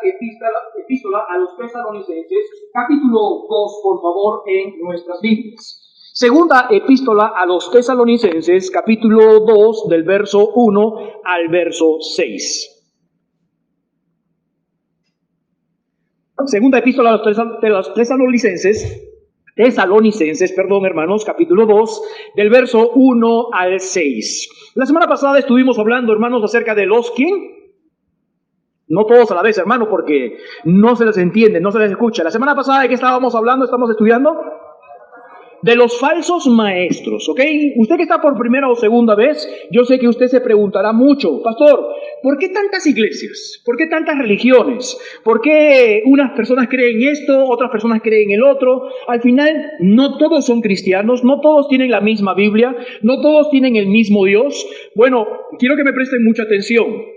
epístola a los Tesalonicenses, capítulo 2, por favor, en nuestras Biblias. Segunda epístola a los Tesalonicenses, capítulo 2, del verso 1 al verso 6. Segunda epístola a los Tesalonicenses, hermanos, capítulo 2, del verso 1 al 6. La semana pasada estuvimos hablando, hermanos, acerca de los ¿quién? No todos a la vez, hermano, porque no se les entiende, no se les escucha. La semana pasada, ¿de qué estábamos hablando? Estamos estudiando de los falsos maestros, ¿ok? Usted que está por primera o segunda vez, yo sé que usted se preguntará mucho, pastor, ¿por qué tantas iglesias? ¿Por qué tantas religiones? ¿Por qué unas personas creen esto, otras personas creen el otro? Al final, no todos son cristianos, no todos tienen la misma Biblia, no todos tienen el mismo Dios. Bueno, quiero que me presten mucha atención.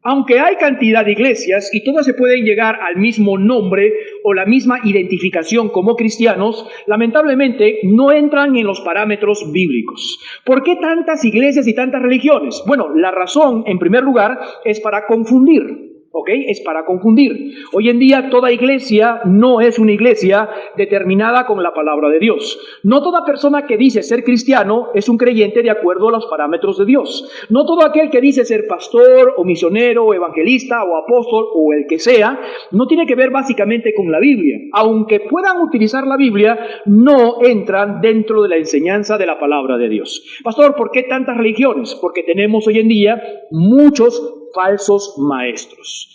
Aunque hay cantidad de iglesias y todas se pueden llegar al mismo nombre o la misma identificación como cristianos, lamentablemente no entran en los parámetros bíblicos. ¿Por qué tantas iglesias y tantas religiones? Bueno, la razón, en primer lugar, es para confundir. ¿Ok? Es para confundir. Hoy en día toda iglesia no es una iglesia determinada con la palabra de Dios. No toda persona que dice ser cristiano es un creyente de acuerdo a los parámetros de Dios. No todo aquel que dice ser pastor o misionero o evangelista o apóstol o el que sea, no tiene que ver básicamente con la Biblia. Aunque puedan utilizar la Biblia, no entran dentro de la enseñanza de la palabra de Dios. Pastor, ¿por qué tantas religiones? Porque tenemos hoy en día muchos falsos maestros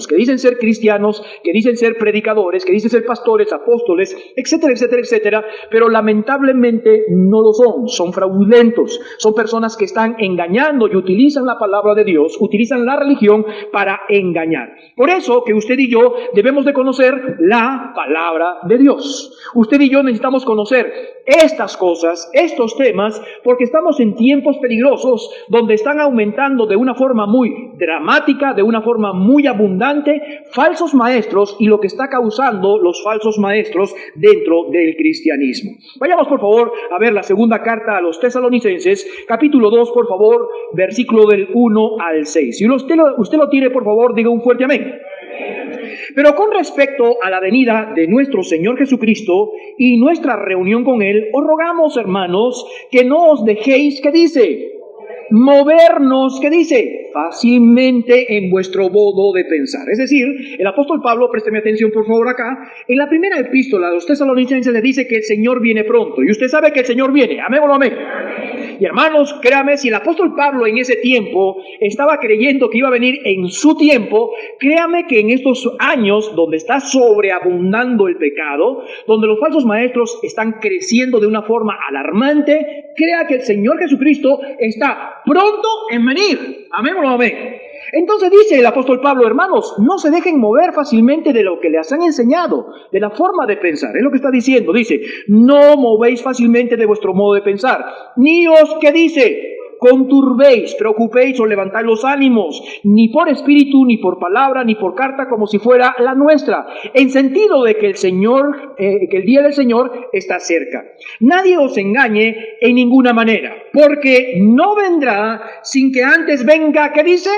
que dicen ser cristianos, que dicen ser predicadores, que dicen ser pastores, apóstoles, etcétera, etcétera, etcétera, pero lamentablemente no lo son fraudulentos, son personas que están engañando y utilizan la palabra de Dios, utilizan la religión para engañar. Por eso que usted y yo debemos de conocer la palabra de Dios. Usted y yo necesitamos conocer estas cosas, estos temas, porque estamos en tiempos peligrosos donde están aumentando de una forma muy dramática, de una forma muy abundante, falsos maestros y lo que está causando los falsos maestros dentro del cristianismo. Vayamos por favor a ver la segunda carta a los Tesalonicenses, capítulo 2, por favor, versículo del 1 al 6. Si usted lo tiene, por favor, diga un fuerte amén. Pero con respecto a la venida de nuestro Señor Jesucristo y nuestra reunión con Él, os rogamos, hermanos, que no os dejéis, ¿qué dice? Movernos, ¿qué dice? Fácilmente en vuestro modo de pensar. Es decir, el apóstol Pablo, présteme atención por favor acá, en la primera epístola a los Tesalonicenses le dice que el Señor viene pronto. Y usted sabe que el Señor viene, amén o no amén. Y hermanos, créame, si el apóstol Pablo en ese tiempo estaba creyendo que iba a venir en su tiempo, créame que en estos años donde está sobreabundando el pecado, donde los falsos maestros están creciendo de una forma alarmante, crea que el Señor Jesucristo está pronto en venir. Amén o no amén. Entonces dice el apóstol Pablo, hermanos, no se dejen mover fácilmente de lo que les han enseñado, de la forma de pensar. Es lo que está diciendo. Dice, no movéis fácilmente de vuestro modo de pensar. Ni os, ¿qué dice? Conturbéis, preocupéis o levantáis los ánimos, ni por espíritu, ni por palabra, ni por carta, como si fuera la nuestra, en sentido de que que el día del Señor está cerca. Nadie os engañe en ninguna manera, porque no vendrá sin que antes venga, ¿qué dice?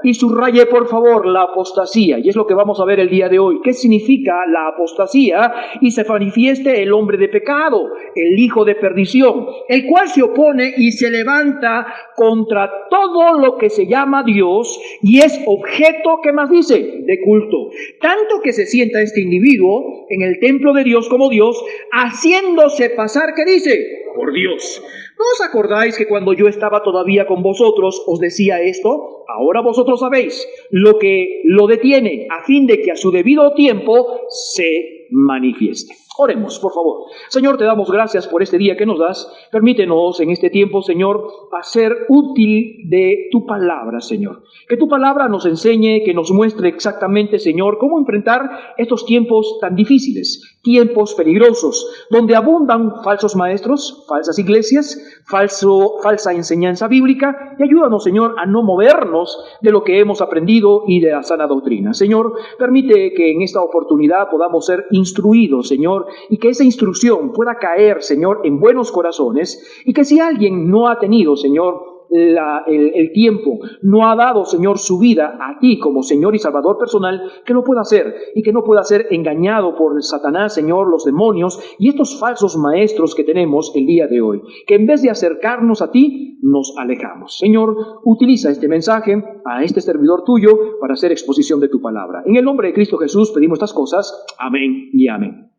Y subraye por favor la apostasía, y es lo que vamos a ver el día de hoy. ¿Qué significa la apostasía? Y se manifieste el hombre de pecado, el hijo de perdición, el cual se opone y se levanta contra todo lo que se llama Dios y es objeto, ¿qué más dice? De culto. Tanto que se sienta este individuo en el templo de Dios como Dios, haciéndose pasar, ¿qué dice? Por Dios. ¿No os acordáis que cuando yo estaba todavía con vosotros os decía esto? Ahora vosotros sabéis lo que lo detiene, a fin de que a su debido tiempo se manifieste. Oremos, por favor. Señor, te damos gracias por este día que nos das. Permítenos en este tiempo, Señor, hacer útil de tu palabra, Señor. Que tu palabra nos enseñe, que nos muestre exactamente, Señor, cómo enfrentar estos tiempos tan difíciles, tiempos peligrosos, donde abundan falsos maestros, falsas iglesias, falsa enseñanza bíblica. Y ayúdanos, Señor, a no movernos de lo que hemos aprendido y de la sana doctrina. Señor, permite que en esta oportunidad podamos ser instruidos, Señor, y que esa instrucción pueda caer, Señor, en buenos corazones, y que si alguien no ha tenido, Señor, el tiempo, no ha dado, Señor, su vida a ti como Señor y Salvador personal, que lo pueda hacer y que no pueda ser engañado por Satanás, Señor, los demonios y estos falsos maestros que tenemos el día de hoy, que en vez de acercarnos a ti, nos alejamos. Señor, utiliza este mensaje a este servidor tuyo para hacer exposición de tu palabra. En el nombre de Cristo Jesús pedimos estas cosas. Amén y amén.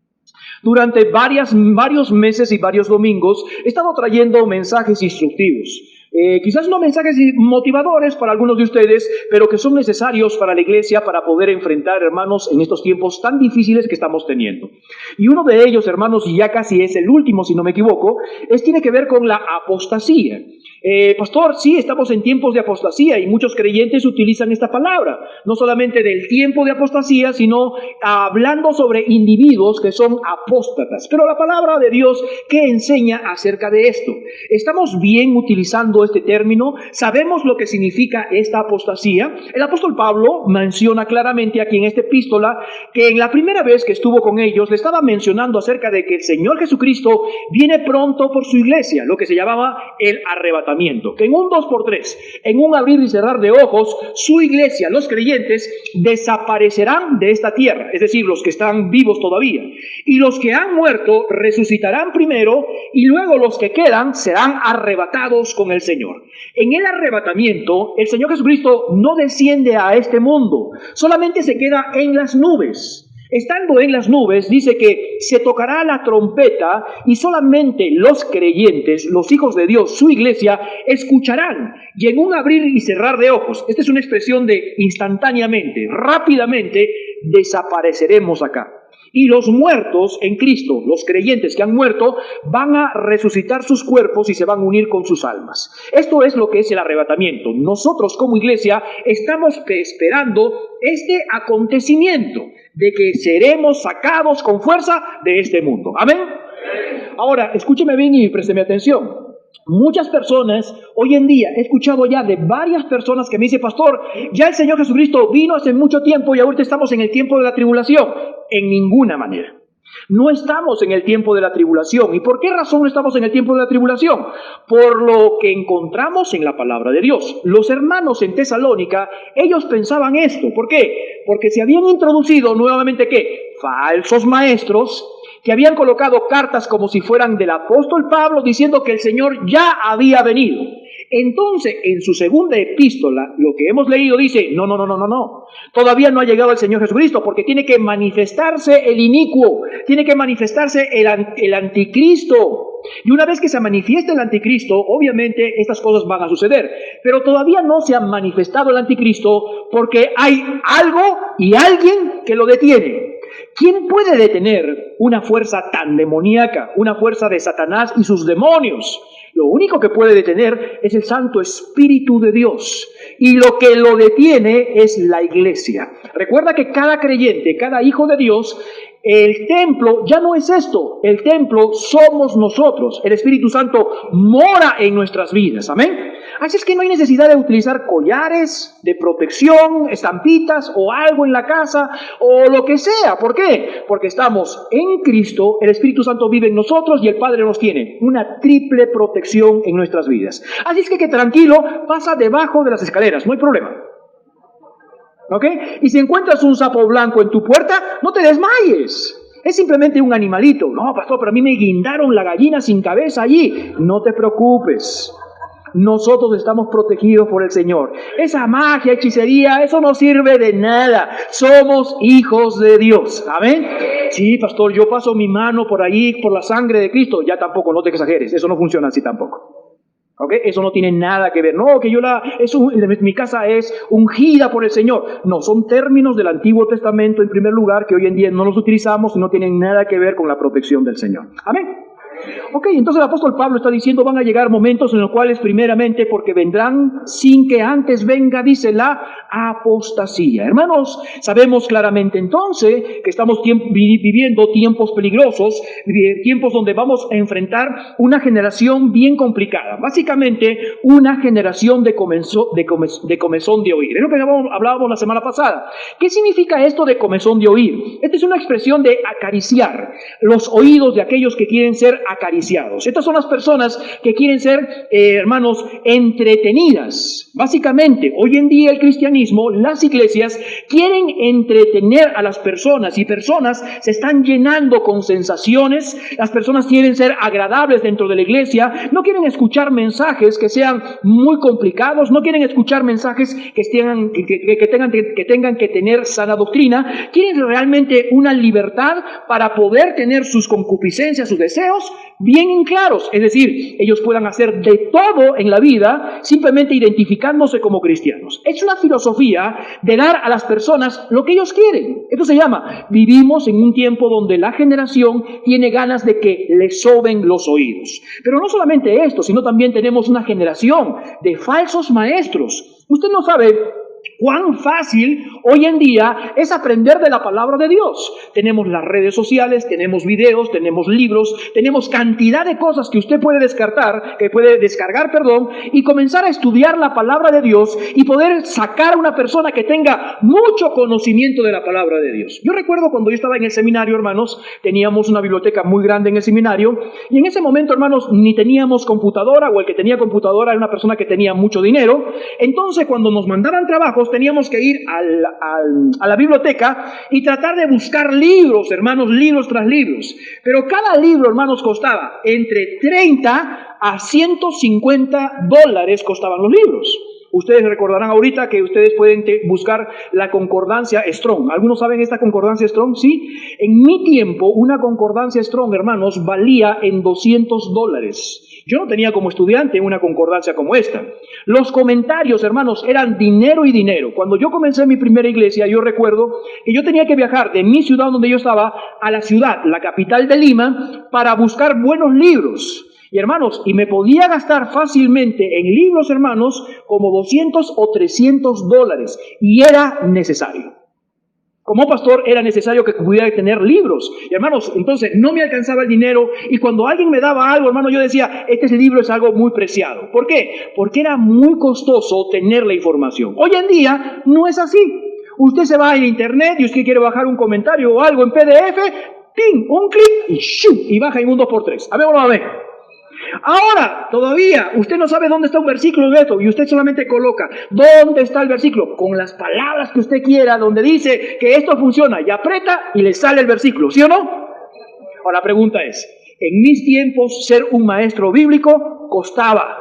Durante varios meses y varios domingos he estado trayendo mensajes instructivos. Quizás no mensajes motivadores para algunos de ustedes, pero que son necesarios para la iglesia para poder enfrentar, hermanos, en estos tiempos tan difíciles que estamos teniendo. Y uno de ellos, hermanos, y ya casi es el último, si no me equivoco, tiene que ver con la apostasía. Pastor, sí, estamos en tiempos de apostasía y muchos creyentes utilizan esta palabra, no solamente del tiempo de apostasía, sino hablando sobre individuos que son apóstatas. Pero la palabra de Dios, ¿qué enseña acerca de esto? ¿Estamos bien utilizando este término? ¿Sabemos lo que significa esta apostasía? El apóstol Pablo menciona claramente aquí en esta epístola que en la primera vez que estuvo con ellos le estaba mencionando acerca de que el Señor Jesucristo viene pronto por su iglesia, lo que se llamaba el arrebatamiento. Que en un 2x3, en un abrir y cerrar de ojos, su iglesia, los creyentes, desaparecerán de esta tierra, es decir, los que están vivos todavía. Y los que han muerto resucitarán primero y luego los que quedan serán arrebatados con el Señor. En el arrebatamiento, el Señor Jesucristo no desciende a este mundo, solamente se queda en las nubes. Estando en las nubes, dice que se tocará la trompeta y solamente los creyentes, los hijos de Dios, su iglesia, escucharán. Y en un abrir y cerrar de ojos, esta es una expresión de instantáneamente, rápidamente, desapareceremos acá. Y los muertos en Cristo, los creyentes que han muerto, van a resucitar sus cuerpos y se van a unir con sus almas. Esto es lo que es el arrebatamiento. Nosotros como iglesia estamos esperando este acontecimiento de que seremos sacados con fuerza de este mundo. ¿Amén? Ahora, escúcheme bien y présteme atención. Muchas personas, hoy en día, he escuchado ya de varias personas que me dicen, pastor, ya el Señor Jesucristo vino hace mucho tiempo y ahorita estamos en el tiempo de la tribulación. En ninguna manera. No estamos en el tiempo de la tribulación. ¿Y por qué razón no estamos en el tiempo de la tribulación? Por lo que encontramos en la palabra de Dios. Los hermanos en Tesalónica, ellos pensaban esto. ¿Por qué? Porque se habían introducido nuevamente, ¿qué? Falsos maestros que habían colocado cartas como si fueran del apóstol Pablo diciendo que el Señor ya había venido. Entonces, en su segunda epístola, lo que hemos leído dice, no. Todavía no ha llegado el Señor Jesucristo porque tiene que manifestarse el inicuo, tiene que manifestarse el anticristo. Y una vez que se manifieste el anticristo, obviamente estas cosas van a suceder. Pero todavía no se ha manifestado el anticristo porque hay algo y alguien que lo detiene. ¿Quién puede detener una fuerza tan demoníaca, una fuerza de Satanás y sus demonios? Lo único que puede detener es el Santo Espíritu de Dios. Y lo que lo detiene es la iglesia. Recuerda que cada creyente, cada hijo de Dios, el templo ya no es esto. El templo somos nosotros. El Espíritu Santo mora en nuestras vidas. Amén. Así es que no hay necesidad de utilizar collares de protección, estampitas o algo en la casa o lo que sea. ¿Por qué? Porque estamos en Cristo, el Espíritu Santo vive en nosotros y el Padre nos tiene una triple protección en nuestras vidas. Así es que tranquilo, pasa debajo de las escaleras, no hay problema. ¿Ok? Y si encuentras un sapo blanco en tu puerta, no te desmayes. Es simplemente un animalito. No, pastor, pero a mí me guindaron la gallina sin cabeza allí. No te preocupes. Nosotros estamos protegidos por el Señor. Esa magia, hechicería, eso no sirve de nada. Somos hijos de Dios. ¿Amén? Sí, pastor, yo paso mi mano por ahí, por la sangre de Cristo. Ya tampoco, no te exageres. Eso no funciona así tampoco. ¿Ok? Eso no tiene nada que ver. No, que mi casa es ungida por el Señor. No, son términos del Antiguo Testamento en primer lugar que hoy en día no los utilizamos y no tienen nada que ver con la protección del Señor. Amén. Ok, entonces el apóstol Pablo está diciendo, van a llegar momentos en los cuales primeramente, porque vendrán sin que antes venga, dice, la apostasía. Hermanos, sabemos claramente entonces que estamos viviendo tiempos peligrosos, tiempos donde vamos a enfrentar una generación bien complicada. Básicamente, una generación de comezón de oír. Es lo que hablábamos la semana pasada. ¿Qué significa esto de comezón de oír? Esta es una expresión de acariciar los oídos de aquellos que quieren ser acariciados. Estas son las personas que quieren ser, hermanos, entretenidas. Básicamente, hoy en día el cristianismo, las iglesias, quieren entretener a las personas y personas se están llenando con sensaciones. Las personas quieren ser agradables dentro de la iglesia, no quieren escuchar mensajes que sean muy complicados, no quieren escuchar mensajes que tengan que tener sana doctrina, quieren realmente una libertad para poder tener sus concupiscencias, sus deseos bien en claros, es decir, ellos puedan hacer de todo en la vida simplemente identificándose como cristianos. Es una filosofía de dar a las personas lo que ellos quieren. Esto se llama, vivimos en un tiempo donde la generación tiene ganas de que le soben los oídos. Pero no solamente esto, sino también tenemos una generación de falsos maestros. Usted no sabe cuán fácil hoy en día es aprender de la palabra de Dios. Tenemos las redes sociales, tenemos videos, tenemos libros, tenemos cantidad de cosas que usted puede descargar, y comenzar a estudiar la palabra de Dios y poder sacar a una persona que tenga mucho conocimiento de la palabra de Dios. Yo recuerdo cuando yo estaba en el seminario, hermanos, teníamos una biblioteca muy grande en el seminario, y en ese momento, hermanos, ni teníamos computadora, o el que tenía computadora era una persona que tenía mucho dinero. Entonces, cuando nos mandaban trabajos, teníamos que ir a la biblioteca y tratar de buscar libros, hermanos, libros tras libros. Pero cada libro, hermanos, costaba entre 30 a 150 dólares costaban los libros. Ustedes recordarán ahorita que ustedes pueden buscar la concordancia Strong. ¿Algunos saben esta concordancia Strong? Sí. En mi tiempo, una concordancia Strong, hermanos, valía en 200 dólares. Yo no tenía como estudiante una concordancia como esta. Los comentarios, hermanos, eran dinero y dinero. Cuando yo comencé mi primera iglesia, yo recuerdo que yo tenía que viajar de mi ciudad donde yo estaba a la ciudad, la capital de Lima, para buscar buenos libros. Y hermanos, y me podía gastar fácilmente en libros, hermanos, como 200 o 300 dólares. Y era necesario. Como pastor era necesario que pudiera tener libros. Y hermanos, entonces no me alcanzaba el dinero, y cuando alguien me daba algo, hermano, yo decía, este libro es algo muy preciado. ¿Por qué? Porque era muy costoso tener la información. Hoy en día no es así. Usted se va en internet y usted quiere bajar un comentario o algo en PDF, ¡ping! Un clic y ¡shum! Y baja en un 2x3. A ver, vamos a ver. Ahora, todavía, usted no sabe dónde está un versículo de esto, y usted solamente coloca, ¿dónde está el versículo? Con las palabras que usted quiera, donde dice que esto funciona, y aprieta y le sale el versículo, ¿sí o no? Ahora la pregunta es, en mis tiempos ser un maestro bíblico costaba.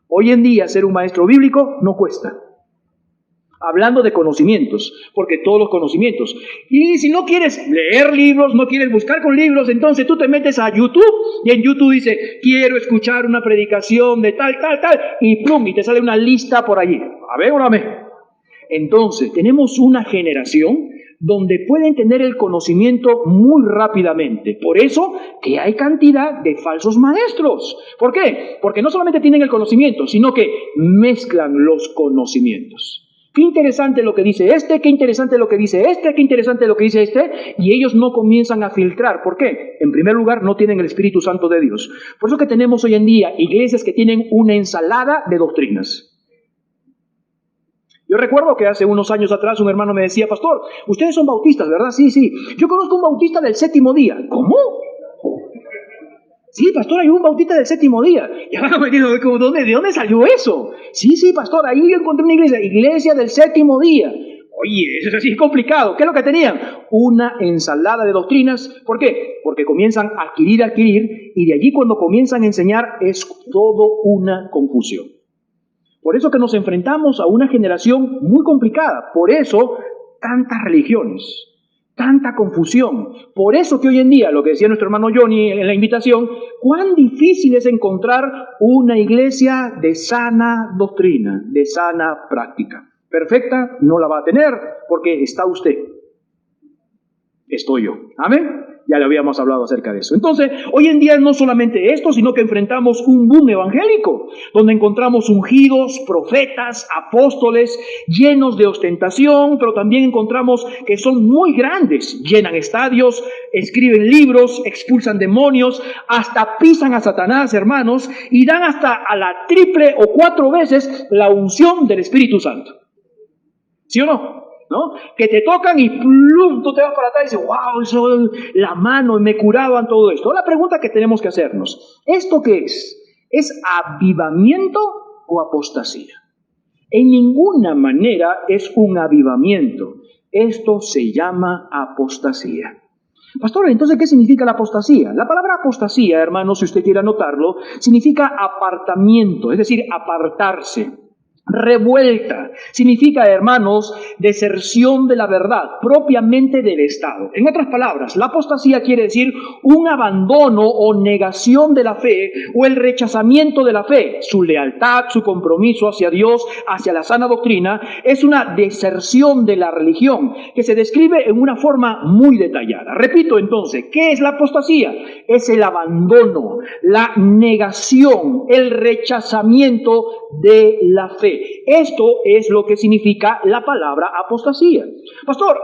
Hoy en día ser un maestro bíblico no cuesta. Hablando de conocimientos, porque todos los conocimientos. Y si no quieres leer libros, no quieres buscar con libros, entonces tú te metes a YouTube y en YouTube dice, quiero escuchar una predicación de tal, y plum, y te sale una lista por allí. A ver, órame. Entonces, tenemos una generación donde pueden tener el conocimiento muy rápidamente. Por eso que hay cantidad de falsos maestros. ¿Por qué? Porque no solamente tienen el conocimiento, sino que mezclan los conocimientos. Qué interesante lo que dice este, qué interesante lo que dice este, qué interesante lo que dice este, y ellos no comienzan a filtrar. ¿Por qué? En primer lugar, no tienen el Espíritu Santo de Dios. Por eso que tenemos hoy en día iglesias que tienen una ensalada de doctrinas. Yo recuerdo que hace unos años atrás un hermano me decía, pastor, ustedes son bautistas, ¿verdad? Sí, sí. Yo conozco un bautista del séptimo día. ¿Cómo? Sí, pastor, hay un bautista del séptimo día. Y ahora me digo, ¿de dónde salió eso? Sí, pastor, ahí yo encontré una iglesia del séptimo día. Oye, eso es así complicado. ¿Qué es lo que tenían? Una ensalada de doctrinas. ¿Por qué? Porque comienzan a adquirir, y de allí cuando comienzan a enseñar es todo una confusión. Por eso que nos enfrentamos a una generación muy complicada. Por eso, tantas religiones. Tanta confusión. Por eso que hoy en día, lo que decía nuestro hermano Johnny en la invitación, cuán difícil es encontrar una iglesia de sana doctrina, de sana práctica. Perfecta no la va a tener, porque está usted. Estoy yo. ¿Amén? Ya le habíamos hablado acerca de eso. Entonces, hoy en día no solamente esto, sino que enfrentamos un boom evangélico, donde encontramos ungidos, profetas, apóstoles, llenos de ostentación, pero también encontramos que son muy grandes, llenan estadios, escriben libros, expulsan demonios, hasta pisan a Satanás, hermanos, y dan hasta a la triple o 4 veces la unción del Espíritu Santo. ¿Sí o no? ¿no? Que te tocan y plum, tú te vas para atrás y dices, wow, eso, la mano, me curaban todo esto. La pregunta que tenemos que hacernos, ¿esto qué es? ¿Es avivamiento o apostasía? En ninguna manera es un avivamiento. Esto se llama apostasía. Pastor, entonces, ¿qué significa la apostasía? La palabra apostasía, hermanos, si usted quiere anotarlo, significa apartamiento, es decir, apartarse. Revuelta significa, hermanos, deserción de la verdad, propiamente del Estado. En otras palabras, la apostasía quiere decir un abandono o negación de la fe o el rechazamiento de la fe. Su lealtad, su compromiso hacia Dios, hacia la sana doctrina, es una deserción de la religión que se describe en una forma muy detallada. Repito entonces, ¿qué es la apostasía? Es el abandono, la negación, el rechazamiento de la fe. Esto es lo que significa la palabra apostasía. Pastor,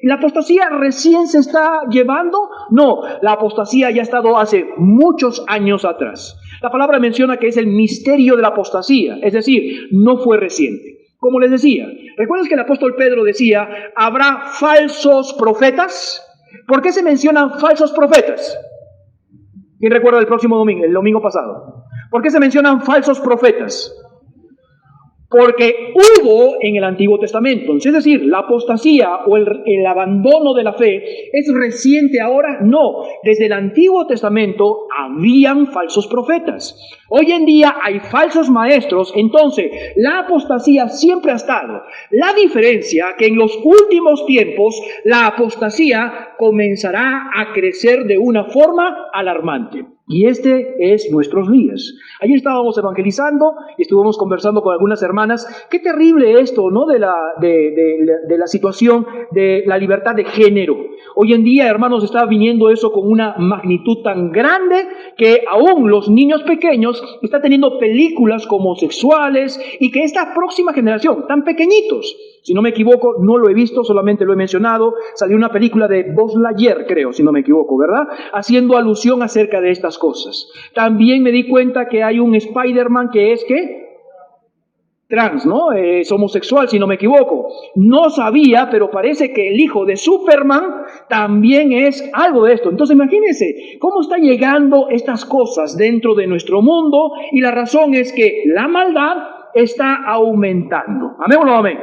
¿la apostasía recién se está llevando? No, la apostasía ya ha estado hace muchos años atrás. La palabra menciona que es el misterio de la apostasía, es decir, no fue reciente. Como les decía, ¿recuerdas que el apóstol Pedro decía, habrá falsos profetas? ¿Por qué se mencionan falsos profetas? ¿Quién recuerda el próximo domingo, el domingo pasado? ¿Por qué se mencionan falsos profetas? Porque hubo en el Antiguo Testamento. Es decir, la apostasía o el abandono de la fe es reciente ahora. No, desde el Antiguo Testamento habían falsos profetas. Hoy en día hay falsos maestros. Entonces, la apostasía siempre ha estado. La diferencia que en los últimos tiempos la apostasía comenzará a crecer de una forma alarmante. Y este es nuestros días. Ayer estábamos evangelizando y estuvimos conversando con algunas hermanas. Qué terrible esto, ¿no? De la situación de la libertad de género. Hoy en día, hermanos, está viniendo eso con una magnitud tan grande que aún los niños pequeños están teniendo películas como homosexuales y que esta próxima generación, tan pequeñitos, si no me equivoco, no lo he visto, solamente lo he mencionado, salió una película de Buzz Lightyear, creo, si no me equivoco, ¿verdad? Haciendo alusión acerca de estas cosas. También me di cuenta que hay un Spider-Man que es, ¿qué? Trans, ¿no? Es homosexual, si no me equivoco. No sabía, pero parece que el hijo de Superman también es algo de esto. Entonces, imagínense cómo están llegando estas cosas dentro de nuestro mundo y la razón es que la maldad está aumentando. ¿Amén o no amén?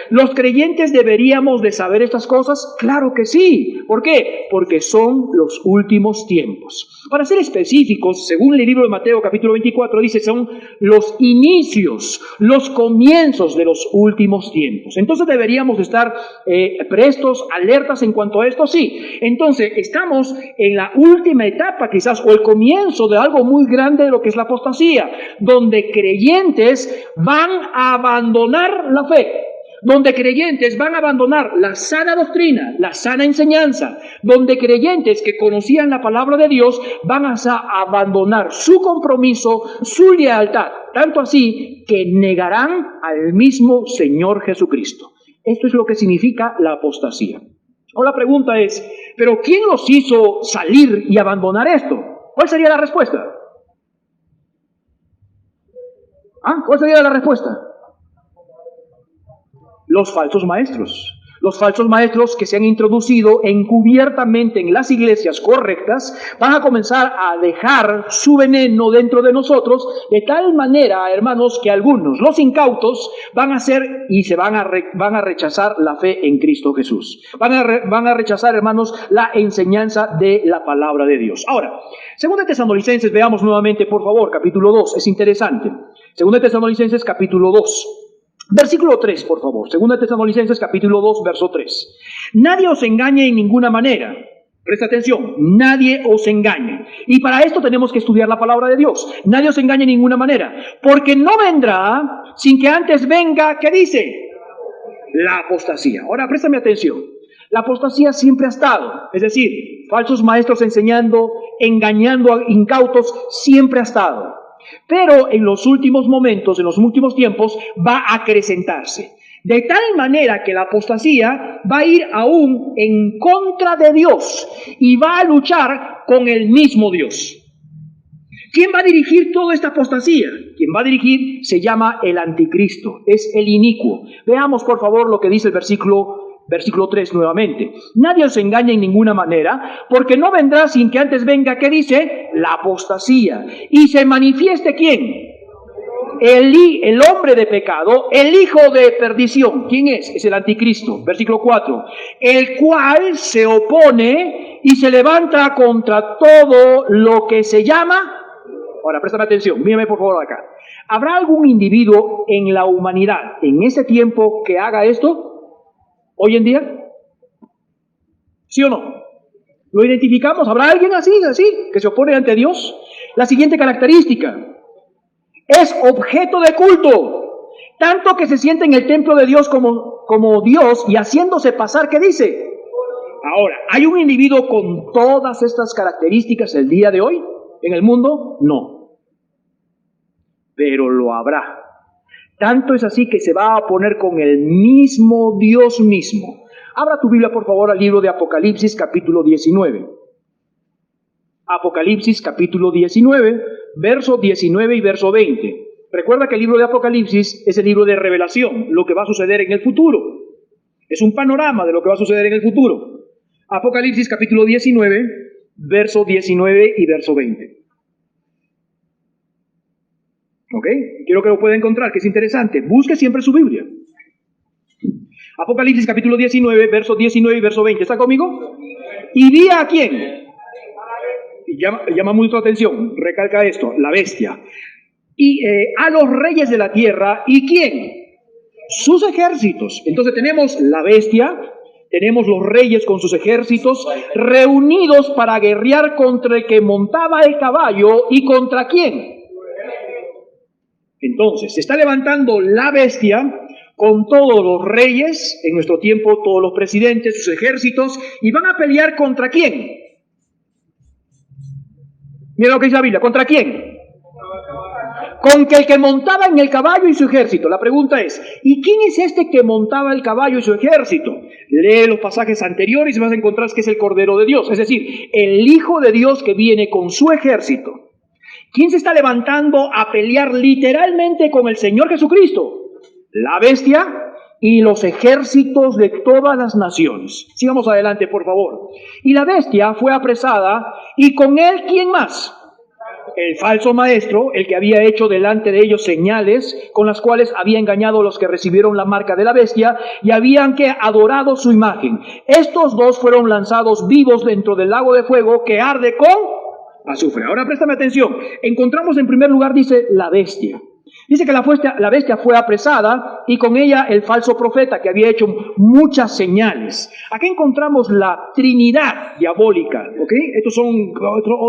¿Los creyentes deberíamos de saber estas cosas? Claro que sí. ¿Por qué? Porque son los últimos tiempos. Para ser específicos, según el libro de Mateo capítulo 24, dice, son los inicios, los comienzos de los últimos tiempos. Entonces deberíamos de estar prestos, alertas en cuanto a esto, sí. Entonces estamos en la última etapa quizás, o el comienzo de algo muy grande de lo que es la apostasía, donde creyentes van a abandonar la fe. Donde creyentes van a abandonar la sana doctrina, la sana enseñanza, donde creyentes que conocían la palabra de Dios van a abandonar su compromiso, su lealtad, tanto así que negarán al mismo Señor Jesucristo. Esto es lo que significa la apostasía. Ahora la pregunta es, ¿pero quién los hizo salir y abandonar esto? ¿Cuál sería la respuesta? ¿Cuál sería la respuesta? Los falsos maestros. Los falsos maestros que se han introducido encubiertamente en las iglesias correctas van a comenzar a dejar su veneno dentro de nosotros de tal manera, hermanos, que algunos, los incautos, van a hacer y van a rechazar la fe en Cristo Jesús. Van a rechazar, hermanos, la enseñanza de la palabra de Dios. Ahora, 2 Tesalonicenses, veamos nuevamente, por favor, capítulo 2, es interesante. 2 Tesalonicenses, capítulo 2. Versículo 3, por favor. 2 Tesalonicenses, capítulo 2, verso 3. Nadie os engañe en ninguna manera. Presta atención, nadie os engañe. Y para esto tenemos que estudiar la palabra de Dios. Nadie os engañe en ninguna manera. Porque no vendrá sin que antes venga, ¿qué dice? La apostasía. Ahora, préstame atención. La apostasía siempre ha estado. Es decir, falsos maestros enseñando, engañando a incautos, siempre ha estado. Pero en los últimos momentos, en los últimos tiempos, va a acrecentarse. De tal manera que la apostasía va a ir aún en contra de Dios y va a luchar con el mismo Dios. ¿Quién va a dirigir toda esta apostasía? Quien va a dirigir se llama el anticristo, es el inicuo. Veamos por favor lo que dice el versículo 3 nuevamente. Nadie os engaña en ninguna manera, porque no vendrá sin que antes venga, ¿qué dice? La apostasía. Y se manifieste ¿quién? El hombre de pecado, el hijo de perdición. ¿Quién es? Es el anticristo. Versículo 4. El cual se opone y se levanta contra todo lo que se llama. Ahora, préstame atención, mírame por favor acá. ¿Habrá algún individuo en la humanidad en ese tiempo que haga esto? ¿Hoy en día? ¿Sí o no? ¿Lo identificamos? ¿Habrá alguien así, que se opone ante Dios? La siguiente característica. Es objeto de culto, tanto que se siente en el templo de Dios como Dios y haciéndose pasar, ¿qué dice? Ahora, ¿hay un individuo con todas estas características el día de hoy en el mundo? No. Pero lo habrá. Tanto es así que se va a poner con el mismo Dios mismo. Abra tu Biblia, por favor, al libro de Apocalipsis, capítulo 19. Apocalipsis, capítulo 19, verso 19 y verso 20. Recuerda que el libro de Apocalipsis es el libro de revelación, lo que va a suceder en el futuro. Es un panorama de lo que va a suceder en el futuro. Apocalipsis, capítulo 19, verso 19 y verso 20. ¿Ok? Quiero que lo pueda encontrar, que es interesante. Busque siempre su Biblia. Apocalipsis, capítulo 19, verso 19 y verso 20. ¿Está conmigo? ¿Y vi a quién? Llama mucho la atención, recalca esto, la bestia. Y a los reyes de la tierra, ¿y quién? Sus ejércitos. Entonces tenemos la bestia, tenemos los reyes con sus ejércitos, reunidos para guerrear contra el que montaba el caballo, ¿y contra quién? Entonces, se está levantando la bestia con todos los reyes, en nuestro tiempo todos los presidentes, sus ejércitos, y van a pelear ¿contra quién? Mira lo que dice la Biblia, ¿contra quién? Con el que montaba en el caballo y su ejército. La pregunta es, ¿y quién es este que montaba el caballo y su ejército? Lee los pasajes anteriores y vas a encontrar que es el Cordero de Dios, es decir, el Hijo de Dios que viene con su ejército. ¿Quién se está levantando a pelear literalmente con el Señor Jesucristo? La bestia y los ejércitos de todas las naciones. Sigamos adelante, por favor. Y la bestia fue apresada, y con él, ¿quién más? El falso maestro, el que había hecho delante de ellos señales con las cuales había engañado a los que recibieron la marca de la bestia y habían adorado su imagen. Estos dos fueron lanzados vivos dentro del lago de fuego que arde con azufre. Ahora préstame atención. Encontramos en primer lugar, dice, la bestia. Dice que la bestia fue apresada y con ella el falso profeta que había hecho muchas señales. Aquí encontramos la Trinidad diabólica, ¿ok?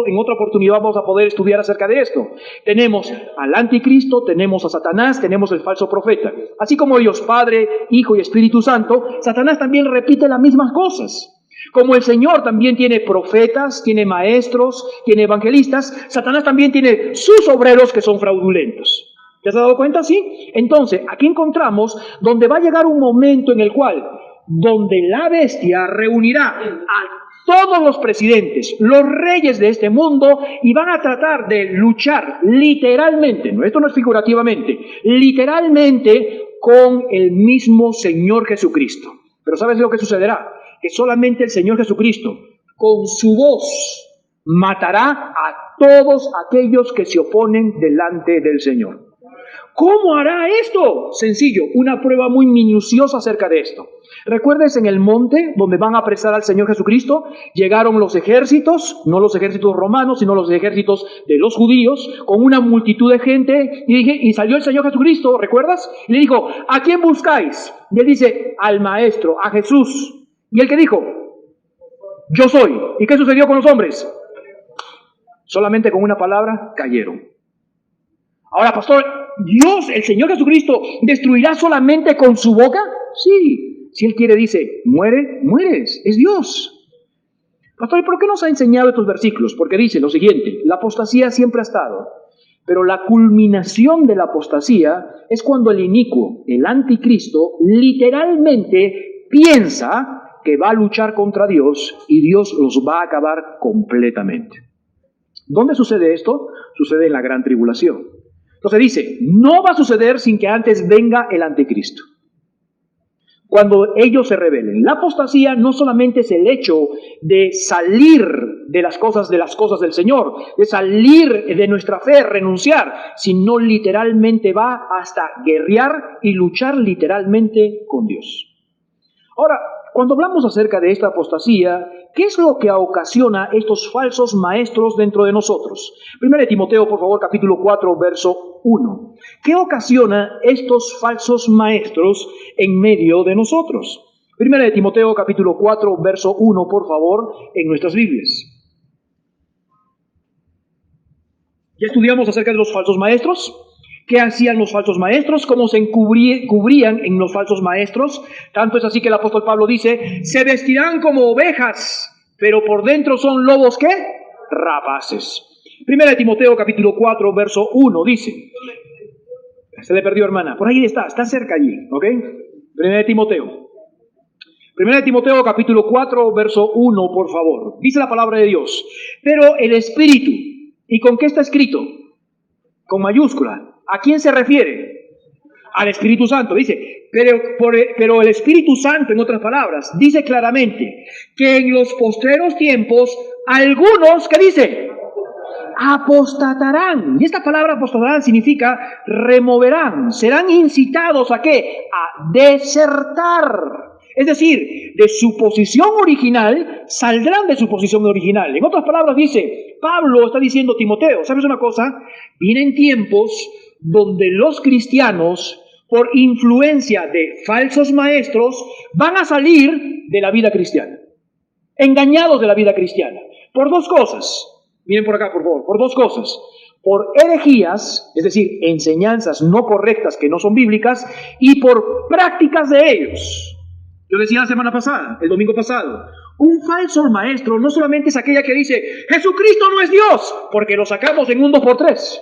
En otra oportunidad vamos a poder estudiar acerca de esto. Tenemos al anticristo, tenemos a Satanás, tenemos el falso profeta. Así como Dios Padre, Hijo y Espíritu Santo, Satanás también repite las mismas cosas. Como el Señor también tiene profetas, tiene maestros, tiene evangelistas, Satanás también tiene sus obreros que son fraudulentos. ¿Te has dado cuenta? Sí. Entonces, aquí encontramos donde va a llegar un momento en el cual, donde la bestia reunirá a todos los presidentes, los reyes de este mundo, y van a tratar de luchar literalmente, no, esto no es figurativamente, literalmente con el mismo Señor Jesucristo. Pero ¿sabes lo que sucederá? Que solamente el Señor Jesucristo, con su voz, matará a todos aquellos que se oponen delante del Señor. ¿Cómo hará esto? Sencillo, una prueba muy minuciosa acerca de esto. ¿Recuerdes en el monte donde van a apresar al Señor Jesucristo? Llegaron los ejércitos, no los ejércitos romanos, sino los ejércitos de los judíos, con una multitud de gente, y salió el Señor Jesucristo, ¿recuerdas? Y le dijo, ¿a quién buscáis? Y él dice, al Maestro, a Jesús. ¿Y él qué dijo? Yo soy. ¿Y qué sucedió con los hombres? Solamente con una palabra, cayeron. Ahora, pastor, ¿Dios, el Señor Jesucristo, destruirá solamente con su boca? Sí. Si Él quiere, dice, mueres, es Dios. Pastor, ¿y por qué nos ha enseñado estos versículos? Porque dice lo siguiente, la apostasía siempre ha estado, pero la culminación de la apostasía es cuando el inicuo, el anticristo, literalmente piensa que va a luchar contra Dios y Dios los va a acabar completamente. ¿Dónde sucede esto? Sucede en la gran tribulación. Entonces dice, no va a suceder sin que antes venga el anticristo. Cuando ellos se rebelen. La apostasía no solamente es el hecho de salir de las cosas del Señor, de salir de nuestra fe, renunciar, sino literalmente va hasta guerrear y luchar literalmente con Dios. Ahora, cuando hablamos acerca de esta apostasía, ¿qué es lo que ocasiona estos falsos maestros dentro de nosotros? 1 Timoteo, por favor, capítulo 4, verso 1. ¿Qué ocasiona estos falsos maestros en medio de nosotros? 1 Timoteo, capítulo 4, verso 1, por favor, en nuestras Biblias. ¿Ya estudiamos acerca de los falsos maestros? ¿Qué hacían los falsos maestros? ¿Cómo se cubrían en los falsos maestros? Tanto es así que el apóstol Pablo dice, se vestirán como ovejas, pero por dentro son lobos, ¿qué? Rapaces. 1 Timoteo capítulo 4, verso 1 dice, se le perdió, hermana, por ahí está cerca allí, ¿ok? 1 Timoteo capítulo 4, verso 1, por favor. Dice la palabra de Dios, pero el Espíritu, ¿y con qué está escrito? Con mayúscula. ¿A quién se refiere? Al Espíritu Santo. Dice, pero el Espíritu Santo, en otras palabras, dice claramente que en los postreros tiempos algunos, ¿qué dice? Apostatarán. Y esta palabra apostatarán significa removerán. Serán incitados ¿a qué? A desertar. Es decir, de su posición original, saldrán de su posición original. En otras palabras dice, Pablo está diciendo a Timoteo, ¿sabes una cosa? Vienen tiempos donde los cristianos, por influencia de falsos maestros, van a salir de la vida cristiana. Engañados de la vida cristiana. Por dos cosas. Miren por acá, por favor. Por dos cosas. Por herejías, es decir, enseñanzas no correctas que no son bíblicas, y por prácticas de ellos. Yo decía la semana pasada, el domingo pasado, un falso maestro no solamente es aquella que dice, Jesucristo no es Dios, porque lo sacamos en un 2x3.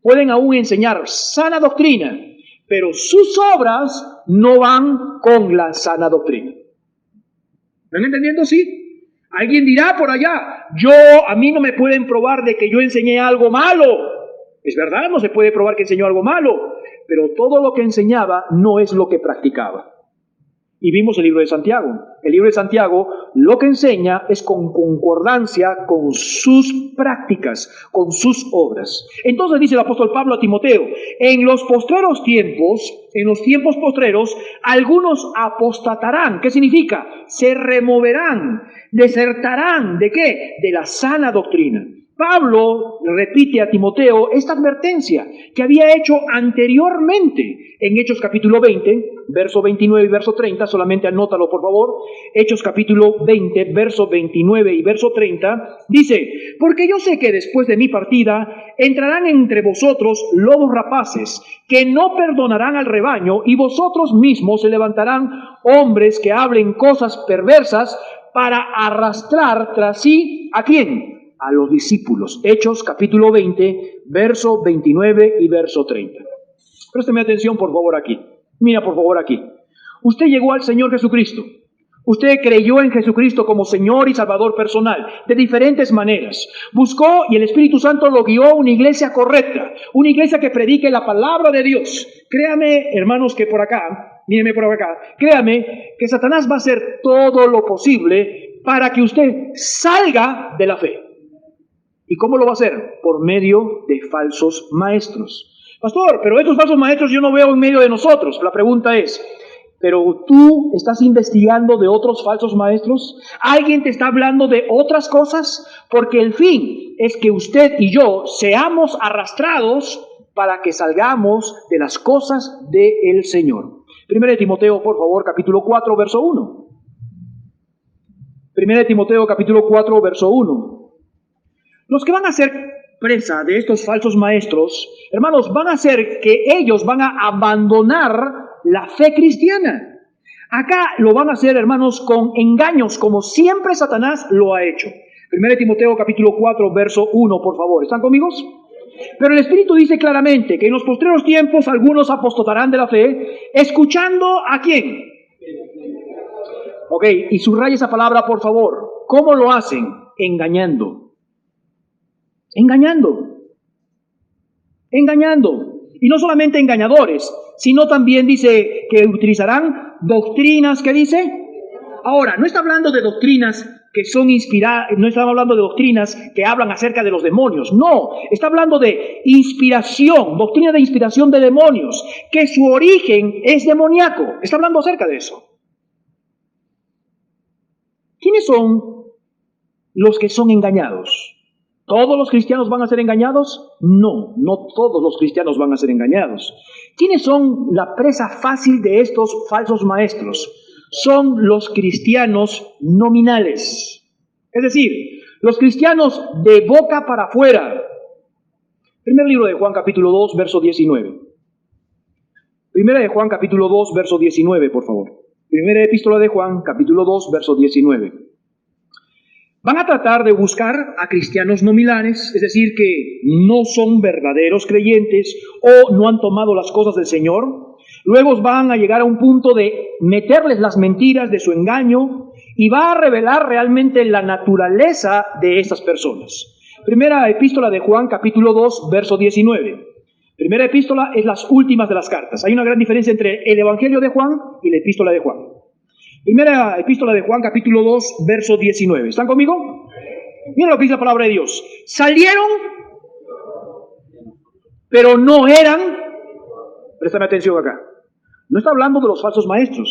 Pueden aún enseñar sana doctrina, pero sus obras no van con la sana doctrina. ¿Me están entendiendo? Sí. Alguien dirá por allá, a mí no me pueden probar de que yo enseñé algo malo. Es verdad, no se puede probar que enseñó algo malo, pero todo lo que enseñaba no es lo que practicaba. Y vimos el libro de Santiago. El libro de Santiago lo que enseña es con concordancia con sus prácticas, con sus obras. Entonces dice el apóstol Pablo a Timoteo, en los postreros tiempos, en los tiempos postreros, algunos apostatarán. ¿Qué significa? Se removerán, desertarán. ¿De qué? De la sana doctrina. Pablo repite a Timoteo esta advertencia que había hecho anteriormente en Hechos capítulo 20, verso 29 y verso 30, solamente anótalo por favor. Hechos capítulo 20, verso 29 y verso 30, dice, porque yo sé que después de mi partida entrarán entre vosotros lobos rapaces que no perdonarán al rebaño y vosotros mismos se levantarán hombres que hablen cosas perversas para arrastrar tras sí, ¿a quién? A los discípulos. Hechos capítulo 20, verso 29 y verso 30. Présteme atención por favor aquí. Mira por favor aquí. Usted llegó al Señor Jesucristo. Usted creyó en Jesucristo como Señor y Salvador personal, de diferentes maneras. Buscó y el Espíritu Santo lo guió a una iglesia correcta, una iglesia que predique la palabra de Dios. Créame, hermanos, que por acá, mírenme por acá, créame que Satanás va a hacer todo lo posible para que usted salga de la fe. ¿Y cómo lo va a hacer? Por medio de falsos maestros. Pastor, pero estos falsos maestros yo no veo en medio de nosotros. La pregunta es, ¿pero tú estás investigando de otros falsos maestros? ¿Alguien te está hablando de otras cosas? Porque el fin es que usted y yo seamos arrastrados para que salgamos de las cosas del Señor. 1 Timoteo, por favor, capítulo 4, verso 1. 1 Timoteo, capítulo 4, verso 1. Los que van a ser presa de estos falsos maestros, hermanos, van a hacer que ellos van a abandonar la fe cristiana. Acá lo van a hacer, hermanos, con engaños, como siempre Satanás lo ha hecho. 1 Timoteo capítulo 4, verso 1, por favor. ¿Están conmigo? Pero el Espíritu dice claramente que en los postreros tiempos algunos apostatarán de la fe, escuchando ¿a quién? Ok, y subraya esa palabra, por favor. ¿Cómo lo hacen? Engañando. Engañando. Engañando. Y no solamente engañadores, sino también dice que utilizarán doctrinas, ¿qué dice? Ahora, no está hablando de doctrinas que son inspiradas, no estamos hablando de doctrinas que hablan acerca de los demonios, no, está hablando de inspiración, doctrina de inspiración de demonios, que su origen es demoníaco, está hablando acerca de eso. ¿Quiénes son los que son engañados? ¿Todos los cristianos van a ser engañados? No, no todos los cristianos van a ser engañados. ¿Quiénes son la presa fácil de estos falsos maestros? Son los cristianos nominales. Es decir, los cristianos de boca para afuera. Primer libro de Juan, capítulo 2, verso 19. Primera de Juan, capítulo 2, verso 19, por favor. Primera epístola de Juan, capítulo 2, verso 19. Van a tratar de buscar a cristianos nominales, es decir, que no son verdaderos creyentes o no han tomado las cosas del Señor. Luego van a llegar a un punto de meterles las mentiras de su engaño y va a revelar realmente la naturaleza de estas personas. Primera epístola de Juan, capítulo 2, verso 19. Primera epístola es las últimas de las cartas. Hay una gran diferencia entre el Evangelio de Juan y la epístola de Juan. Primera epístola de Juan, capítulo 2, verso 19. ¿Están conmigo? Miren lo que dice la palabra de Dios. Salieron, pero no eran. Préstame atención acá. No está hablando de los falsos maestros.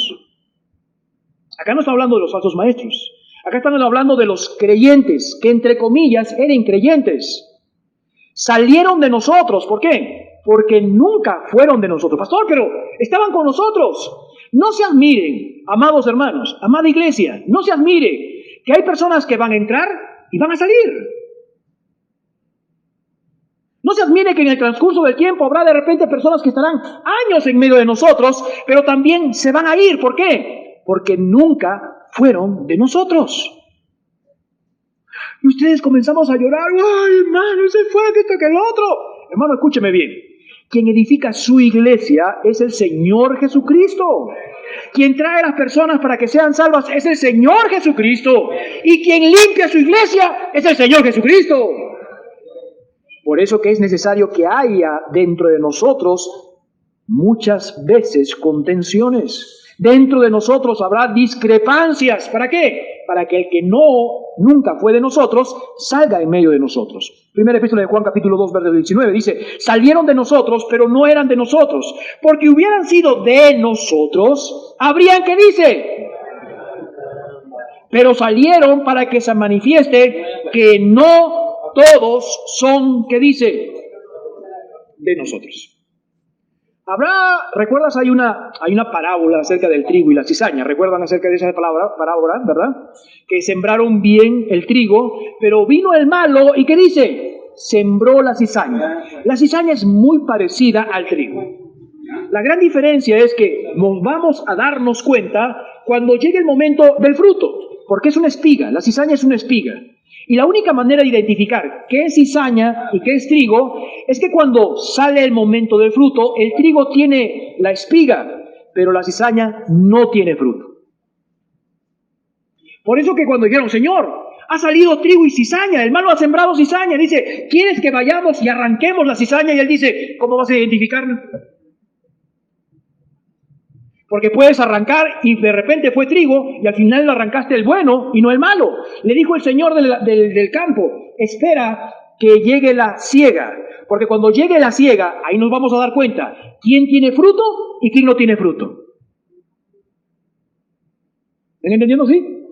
Acá no está hablando de los falsos maestros. Acá están hablando de los creyentes, que entre comillas eran creyentes. Salieron de nosotros. ¿Por qué? Porque nunca fueron de nosotros. Pastor, pero estaban con nosotros. No se admiren, amados hermanos, amada iglesia, no se admire que hay personas que van a entrar y van a salir. No se admire que en el transcurso del tiempo habrá de repente personas que estarán años en medio de nosotros, pero también se van a ir. ¿Por qué? Porque nunca fueron de nosotros. Y ustedes comenzamos a llorar. ¡Ay, hermano, se fue, que esto, que el otro! Hermano, escúcheme bien. Quien edifica su iglesia es el Señor Jesucristo. Quien trae a las personas para que sean salvas es el Señor Jesucristo. Y quien limpia su iglesia es el Señor Jesucristo. Por eso que es necesario que haya dentro de nosotros muchas veces contenciones. Dentro de nosotros habrá discrepancias. ¿Para qué? Para que el que nunca fue de nosotros, salga en medio de nosotros. Primera epístola de Juan, capítulo 2, verso 19, dice, salieron de nosotros, pero no eran de nosotros, porque hubieran sido de nosotros, habrían, ¿qué dice? Pero salieron para que se manifieste que no todos son, ¿qué dice? De nosotros. ¿Recuerdas? Hay una parábola acerca del trigo y la cizaña. ¿Recuerdan acerca de esa parábola, verdad? Que sembraron bien el trigo, pero vino el malo y ¿qué dice? Sembró la cizaña. La cizaña es muy parecida al trigo. La gran diferencia es que nos vamos a darnos cuenta cuando llegue el momento del fruto, porque es una espiga. La cizaña es una espiga. Y la única manera de identificar qué es cizaña y qué es trigo es que cuando sale el momento del fruto, el trigo tiene la espiga, pero la cizaña no tiene fruto. Por eso que cuando dijeron, Señor, ha salido trigo y cizaña, el malo ha sembrado cizaña, dice, ¿quieres que vayamos y arranquemos la cizaña? Y él dice, ¿cómo vas a identificarla? Porque puedes arrancar y de repente fue trigo y al final lo arrancaste el bueno y no el malo. Le dijo el Señor del campo, espera que llegue la siega, porque cuando llegue la siega, ahí nos vamos a dar cuenta quién tiene fruto y quién no tiene fruto. ¿Están entendiendo, sí?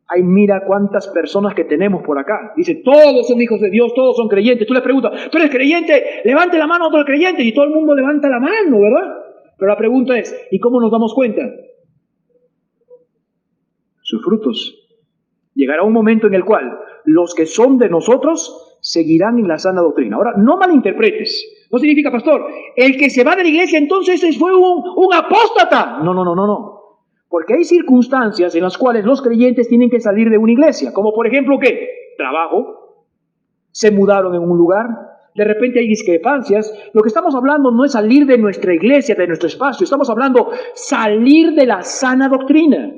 Ay, mira cuántas personas que tenemos por acá. Dice, todos son hijos de Dios, todos son creyentes. Tú les preguntas, ¿tú eres creyente? Levante la mano a otro creyente y todo el mundo levanta la mano, ¿verdad? Pero la pregunta es, ¿y cómo nos damos cuenta? Sus frutos. Llegará un momento en el cual los que son de nosotros seguirán en la sana doctrina. Ahora, no malinterpretes. No significa, pastor, el que se va de la iglesia entonces fue un apóstata. No. Porque hay circunstancias en las cuales los creyentes tienen que salir de una iglesia. Como por ejemplo, ¿qué? Trabajo. Se mudaron en un lugar. De repente hay discrepancias. Lo que estamos hablando no es salir de nuestra iglesia, de nuestro espacio. Estamos hablando salir de la sana doctrina.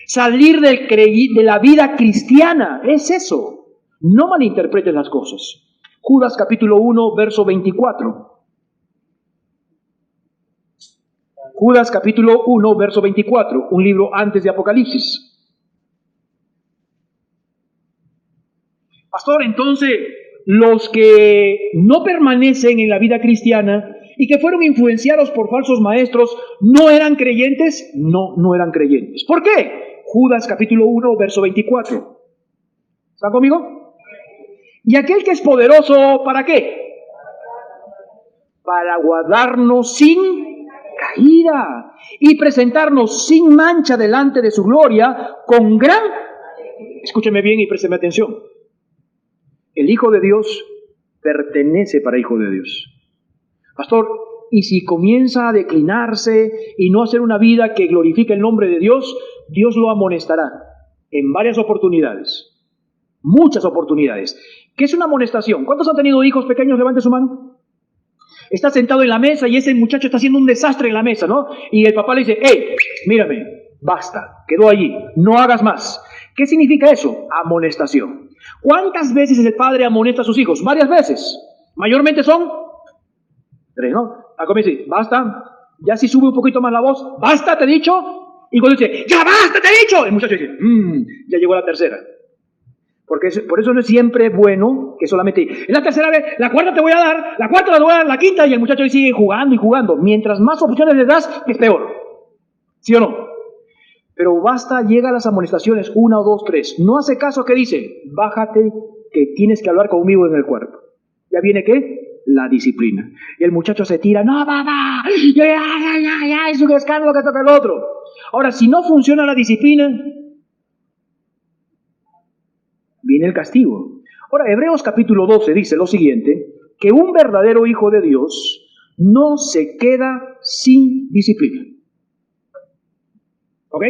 Salir de la vida cristiana. Es eso. No malinterpretes las cosas. Judas capítulo 1, verso 24. Judas capítulo 1, verso 24, un libro antes de Apocalipsis. Pastor, entonces, los que no permanecen en la vida cristiana y que fueron influenciados por falsos maestros, ¿no eran creyentes? No, no eran creyentes. ¿Por qué? Judas capítulo 1, verso 24. ¿Están conmigo? ¿Y aquel que es poderoso, para qué? Para guardarnos sin caída y presentarnos sin mancha delante de su gloria con gran... Escúcheme bien y présteme atención. El Hijo de Dios pertenece para Hijo de Dios. Pastor, y si comienza a declinarse y no hacer una vida que glorifique el nombre de Dios, Dios lo amonestará en varias oportunidades, muchas oportunidades. ¿Qué es una amonestación? ¿Cuántos han tenido hijos pequeños? Levante su mano. Está sentado en la mesa y ese muchacho está haciendo un desastre en la mesa, ¿no? Y el papá le dice, hey, mírame, basta, quedó allí, no hagas más. ¿Qué significa eso? Amonestación. ¿Cuántas veces el padre amonesta a sus hijos? Varias veces. Mayormente son 3, ¿no? A comienzo, basta. Ya si sube un poquito más la voz, basta, te he dicho. Y cuando dice, ya basta, te he dicho, el muchacho dice, ya llegó la tercera. Porque por eso no es siempre bueno que solamente, en la tercera vez, la cuarta te voy a dar, la cuarta te voy a dar, la quinta, y el muchacho sigue jugando y jugando. Mientras más opciones le das, es peor. ¿Sí o no? Pero basta, llega a las amonestaciones, 1, 2, 3. No hace caso que dice, bájate, que tienes que hablar conmigo en el cuerpo. ¿Ya viene qué? La disciplina. Y el muchacho se tira, no, papá, ya, es un escándalo que toca el otro. Ahora, si no funciona la disciplina, viene el castigo. Ahora, Hebreos capítulo 12 dice lo siguiente, que un verdadero hijo de Dios no se queda sin disciplina. ¿Ok?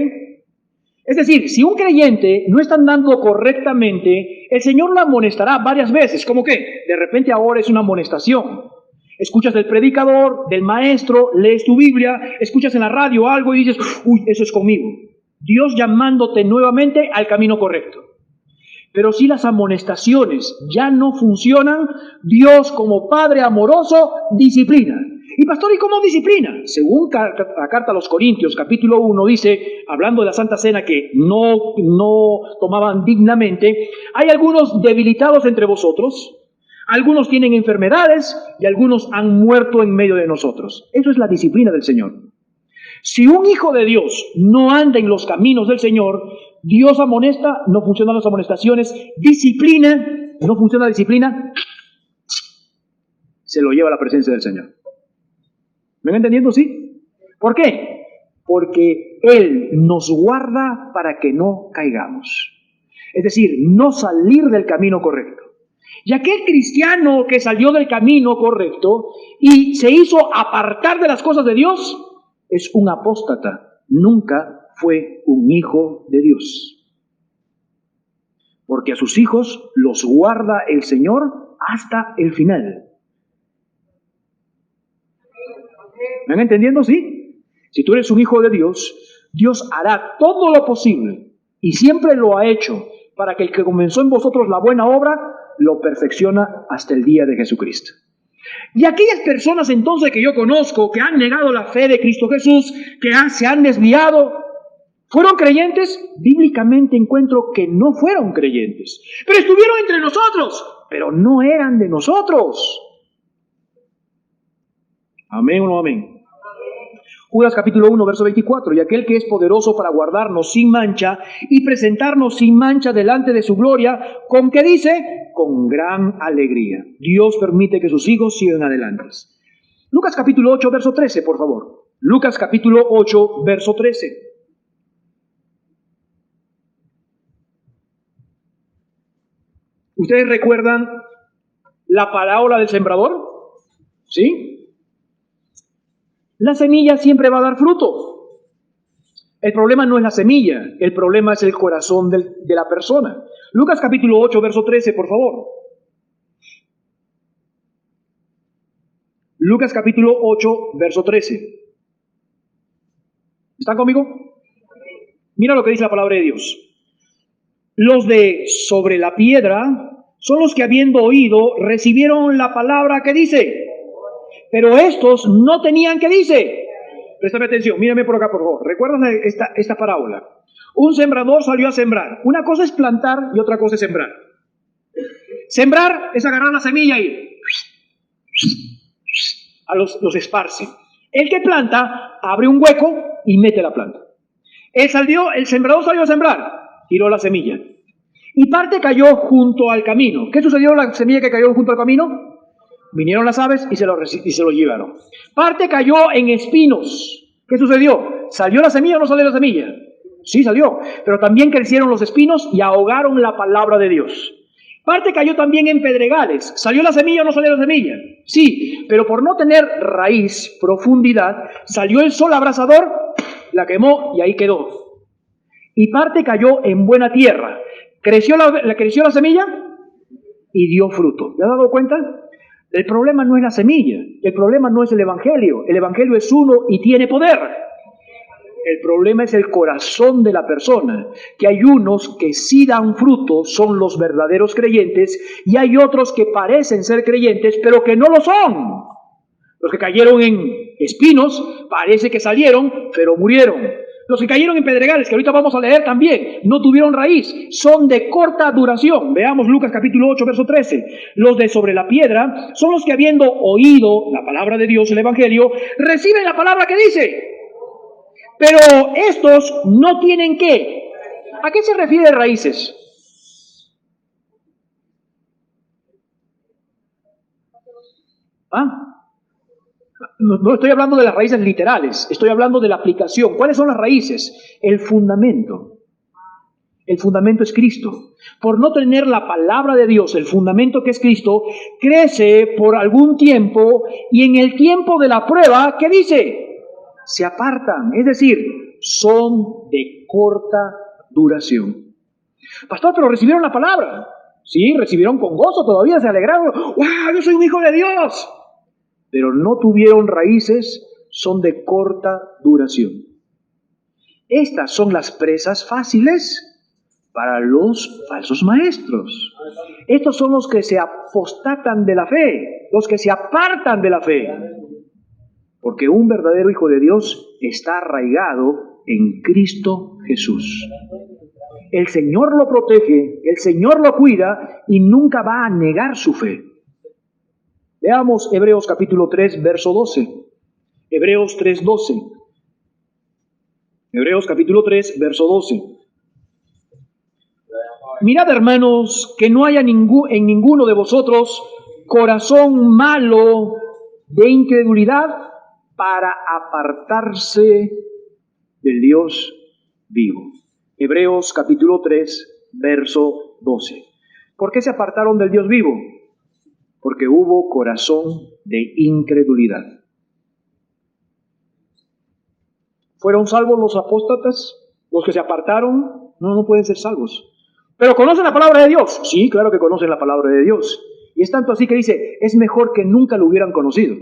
Es decir, si un creyente no está andando correctamente, el Señor lo amonestará varias veces. ¿Cómo qué? De repente ahora es una amonestación. Escuchas del predicador, del maestro, lees tu Biblia, escuchas en la radio algo y dices, uy, eso es conmigo. Dios llamándote nuevamente al camino correcto. Pero si las amonestaciones ya no funcionan, Dios como Padre amoroso disciplina. Y pastor, ¿y cómo disciplina? Según la carta a los Corintios, capítulo 1, dice, hablando de la Santa Cena que no tomaban dignamente, hay algunos debilitados entre vosotros, algunos tienen enfermedades y algunos han muerto en medio de nosotros. Eso es la disciplina del Señor. Si un hijo de Dios no anda en los caminos del Señor, Dios amonesta, no funcionan las amonestaciones, disciplina, no funciona la disciplina, se lo lleva a la presencia del Señor. ¿Me van entendiendo? ¿Sí? ¿Por qué? Porque Él nos guarda para que no caigamos. Es decir, no salir del camino correcto. Y aquel cristiano que salió del camino correcto y se hizo apartar de las cosas de Dios, es un apóstata, nunca fue un hijo de Dios. Porque a sus hijos los guarda el Señor hasta el final. ¿Me van entendiendo? Sí. Si tú eres un hijo de Dios, Dios hará todo lo posible y siempre lo ha hecho para que el que comenzó en vosotros la buena obra lo perfecciona hasta el día de Jesucristo. Y aquellas personas entonces que yo conozco, que han negado la fe de Cristo Jesús, que se han desviado, ¿fueron creyentes? Bíblicamente encuentro que no fueron creyentes. Pero estuvieron entre nosotros, pero no eran de nosotros. ¿Amén o no amén? Judas capítulo 1, verso 24, y aquel que es poderoso para guardarnos sin mancha y presentarnos sin mancha delante de su gloria, ¿con qué dice? Con gran alegría. Dios permite que sus hijos sigan adelante. Lucas capítulo 8, verso 13, por favor. Lucas capítulo 8, verso 13. ¿Ustedes recuerdan la parábola del sembrador? ¿Sí? La semilla siempre va a dar fruto. El problema no es la semilla, el problema es el corazón de la persona. Lucas capítulo 8, verso 13, por favor. Lucas capítulo 8, verso 13. ¿Están conmigo? Mira lo que dice la palabra de Dios. Los de sobre la piedra son los que habiendo oído recibieron la palabra que dice. Pero estos no tenían que dice. Préstame atención, mírame por acá por favor. ¿Recuerdas esta parábola? Un sembrador salió a sembrar. Una cosa es plantar y otra cosa es sembrar. Sembrar es agarrar la semilla y los esparce. El que planta abre un hueco y mete la planta. El sembrador salió a sembrar, tiró la semilla. Y parte cayó junto al camino. ¿Qué sucedió con la semilla que cayó junto al camino? Vinieron las aves y se lo llevaron. Parte cayó en espinos. ¿Qué sucedió? ¿Salió la semilla o no salió la semilla? Sí, salió. Pero también crecieron los espinos y ahogaron la palabra de Dios. Parte cayó también en pedregales. ¿Salió la semilla o no salió la semilla? Sí, pero por no tener raíz, profundidad, salió el sol abrasador, la quemó y ahí quedó. Y parte cayó en buena tierra. Creció la semilla y dio fruto. ¿Te has dado cuenta? El problema no es la semilla, el problema no es el evangelio es uno y tiene poder. El problema es el corazón de la persona, que hay unos que sí dan fruto, son los verdaderos creyentes, y hay otros que parecen ser creyentes, pero que no lo son. Los que cayeron en espinos, parece que salieron, pero murieron. Los que cayeron en pedregales, que ahorita vamos a leer también, no tuvieron raíz, son de corta duración. Veamos Lucas capítulo 8, verso 13. Los de sobre la piedra son los que habiendo oído la palabra de Dios, el evangelio, reciben la palabra que dice. Pero estos no tienen ¿qué? ¿A qué se refiere raíces? ¿Ah? No estoy hablando de las raíces literales, estoy hablando de la aplicación. ¿Cuáles son las raíces? El fundamento. El fundamento es Cristo. Por no tener la palabra de Dios, el fundamento que es Cristo, crece por algún tiempo y en el tiempo de la prueba, ¿qué dice? Se apartan, es decir, son de corta duración. Pastor, pero recibieron la palabra. Sí, recibieron con gozo, todavía se alegraron. ¡Wow! Yo soy un hijo de Dios. Pero no tuvieron raíces, son de corta duración. Estas son las presas fáciles para los falsos maestros. Estos son los que se apostatan de la fe, los que se apartan de la fe. Porque un verdadero hijo de Dios está arraigado en Cristo Jesús. El Señor lo protege, el Señor lo cuida y nunca va a negar su fe. Veamos Hebreos capítulo 3, verso 12. Hebreos 3, 12. Hebreos capítulo 3, verso 12. Mirad, hermanos, que no haya en ninguno de vosotros corazón malo de incredulidad para apartarse del Dios vivo. Hebreos capítulo 3, verso 12. ¿Por qué se apartaron del Dios vivo? Porque hubo corazón de incredulidad. ¿Fueron salvos los apóstatas? ¿Los que se apartaron? No pueden ser salvos. ¿Pero conocen la palabra de Dios? Sí, claro que conocen la palabra de Dios. Y es tanto así que dice, es mejor que nunca lo hubieran conocido.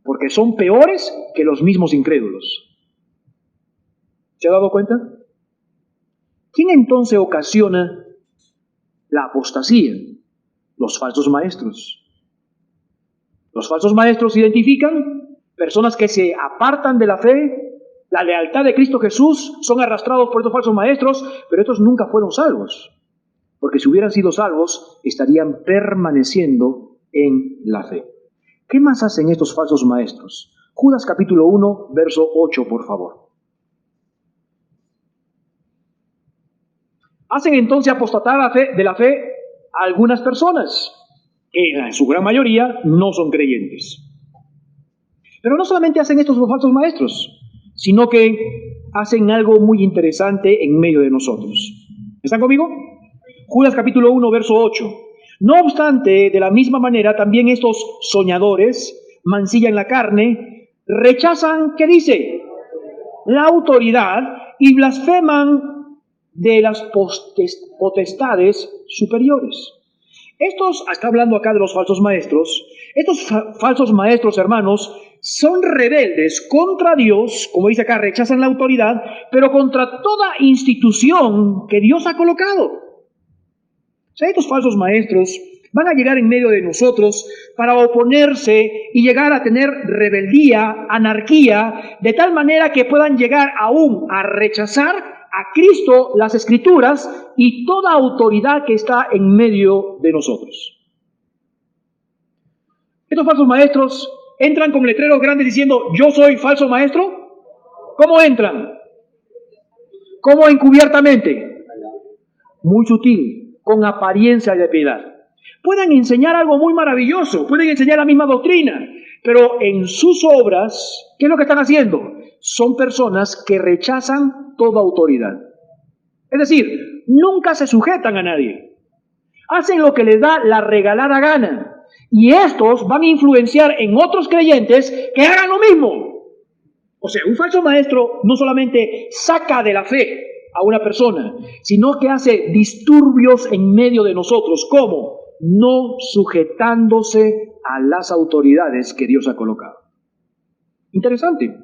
Porque son peores que los mismos incrédulos. ¿Se ha dado cuenta? ¿Quién entonces ocasiona la apostasía? Los falsos maestros. Los falsos maestros identifican personas que se apartan de la fe, la lealtad de Cristo Jesús, son arrastrados por estos falsos maestros, pero estos nunca fueron salvos. Porque si hubieran sido salvos, estarían permaneciendo en la fe. ¿Qué más hacen estos falsos maestros? Judas capítulo 1, verso 8, por favor. Hacen entonces apostatar de la fe a algunas personas, que en su gran mayoría no son creyentes. Pero no solamente hacen estos los falsos maestros, sino que hacen algo muy interesante en medio de nosotros. ¿Están conmigo? Judas capítulo 1, verso 8. No obstante, de la misma manera, también estos soñadores mancillan la carne, rechazan, ¿qué dice? La autoridad y blasfeman de las potestades superiores. Está hablando acá de los falsos maestros. Estos falsos maestros, hermanos, son rebeldes contra Dios, como dice acá, rechazan la autoridad, pero contra toda institución que Dios ha colocado. O sea, estos falsos maestros van a llegar en medio de nosotros para oponerse y llegar a tener rebeldía, anarquía, de tal manera que puedan llegar aún a rechazar a Cristo, las Escrituras y toda autoridad que está en medio de nosotros. Estos falsos maestros entran con letreros grandes diciendo, yo soy falso maestro. ¿Cómo entran? ¿Cómo encubiertamente? Muy sutil, con apariencia de piedad. Pueden enseñar algo muy maravilloso, pueden enseñar la misma doctrina, pero en sus obras, ¿qué es lo que están haciendo? Son personas que rechazan toda autoridad. Es decir, nunca se sujetan a nadie. Hacen lo que les da la regalada gana. Y estos van a influenciar en otros creyentes que hagan lo mismo. O sea, un falso maestro no solamente saca de la fe a una persona, sino que hace disturbios en medio de nosotros. ¿Cómo? No sujetándose a las autoridades que Dios ha colocado. Interesante.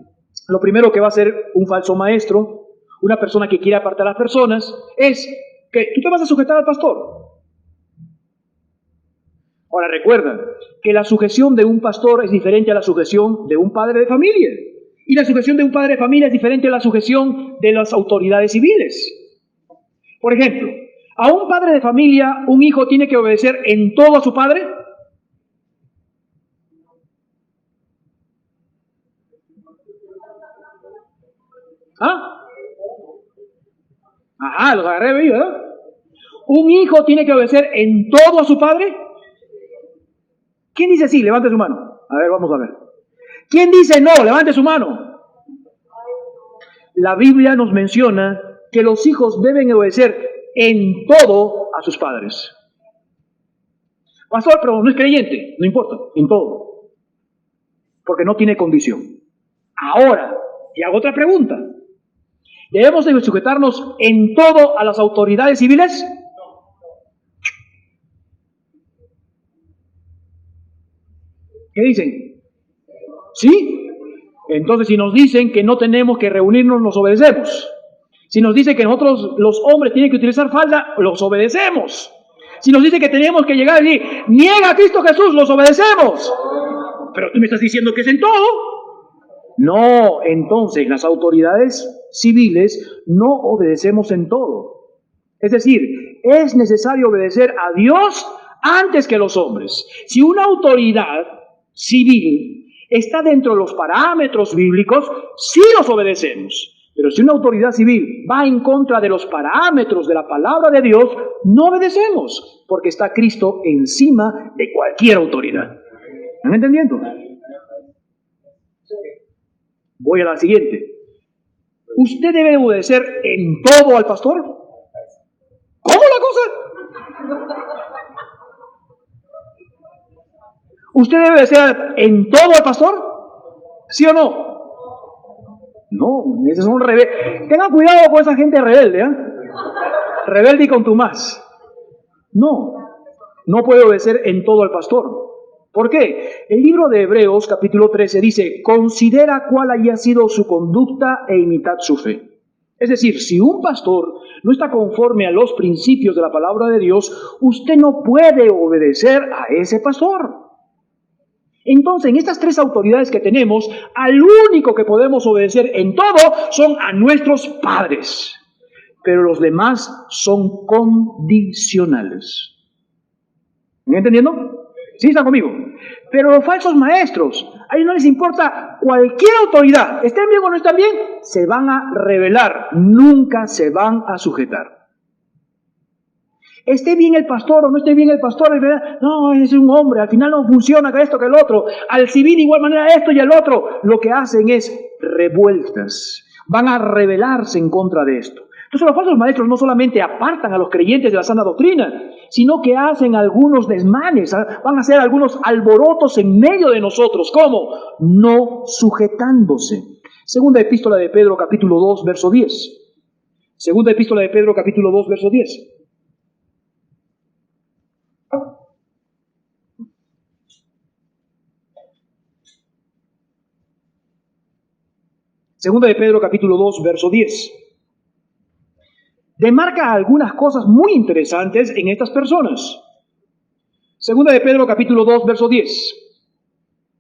Lo primero que va a hacer un falso maestro, una persona que quiere apartar a las personas, es que tú te vas a sujetar al pastor. Ahora recuerda que la sujeción de un pastor es diferente a la sujeción de un padre de familia. Y la sujeción de un padre de familia es diferente a la sujeción de las autoridades civiles. Por ejemplo, a un padre de familia, un hijo tiene que obedecer en todo a su padre. ¿Ah? Ajá, los agarré, ¿verdad? ¿Un hijo tiene que obedecer en todo a su padre? ¿Quién dice sí? Levante su mano. A ver, vamos a ver. ¿Quién dice no? Levante su mano. La Biblia nos menciona que los hijos deben obedecer en todo a sus padres. Pastor, pero no es creyente. No importa, en todo. Porque no tiene condición. Ahora, y hago otra pregunta. ¿Debemos de sujetarnos en todo a las autoridades civiles? ¿Qué dicen? ¿Sí? Entonces, si nos dicen que no tenemos que reunirnos, nos obedecemos. Si nos dice que nosotros, los hombres, tienen que utilizar falda, los obedecemos. Si nos dice que tenemos que llegar y decir, niega a Cristo Jesús, los obedecemos. Pero tú me estás diciendo que es en todo. No, entonces las autoridades civiles no obedecemos en todo. Es decir, es necesario obedecer a Dios antes que los hombres. Si una autoridad civil está dentro de los parámetros bíblicos, sí los obedecemos. Pero si una autoridad civil va en contra de los parámetros de la palabra de Dios, no obedecemos, porque está Cristo encima de cualquier autoridad. ¿Están entendiendo? Voy a la siguiente. ¿Usted debe obedecer en todo al pastor? ¿Cómo la cosa? ¿Usted debe obedecer en todo al pastor? ¿Sí o no? No, esos son rebeldes. Tengan cuidado con esa gente rebelde, ¿eh? Rebelde y contumaz. No, no puede obedecer en todo al pastor. ¿Por qué? El libro de Hebreos, capítulo 13, dice, considera cuál haya sido su conducta e imitad su fe. Es decir, si un pastor no está conforme a los principios de la palabra de Dios, usted no puede obedecer a ese pastor. Entonces, en estas tres autoridades que tenemos, al único que podemos obedecer en todo son a nuestros padres. Pero los demás son condicionales. ¿Me entendiendo? ¿Sí están conmigo? Pero los falsos maestros, a ellos no les importa cualquier autoridad, estén bien o no estén bien, se van a rebelar, nunca se van a sujetar. Esté bien el pastor o no esté bien el pastor, no, es un hombre, al final no funciona que esto, que el otro, al civil de igual manera esto y el otro, lo que hacen es revueltas, van a rebelarse en contra de esto. Entonces los falsos maestros no solamente apartan a los creyentes de la sana doctrina, sino que hacen algunos desmanes, van a hacer algunos alborotos en medio de nosotros. ¿Cómo? No sujetándose. Segunda epístola de Pedro, capítulo 2, verso 10. Segunda epístola de Pedro, capítulo 2, verso 10. Segunda de Pedro, capítulo 2, verso 10. demarca algunas cosas muy interesantes en estas personas. Segunda de Pedro, capítulo 2, verso 10.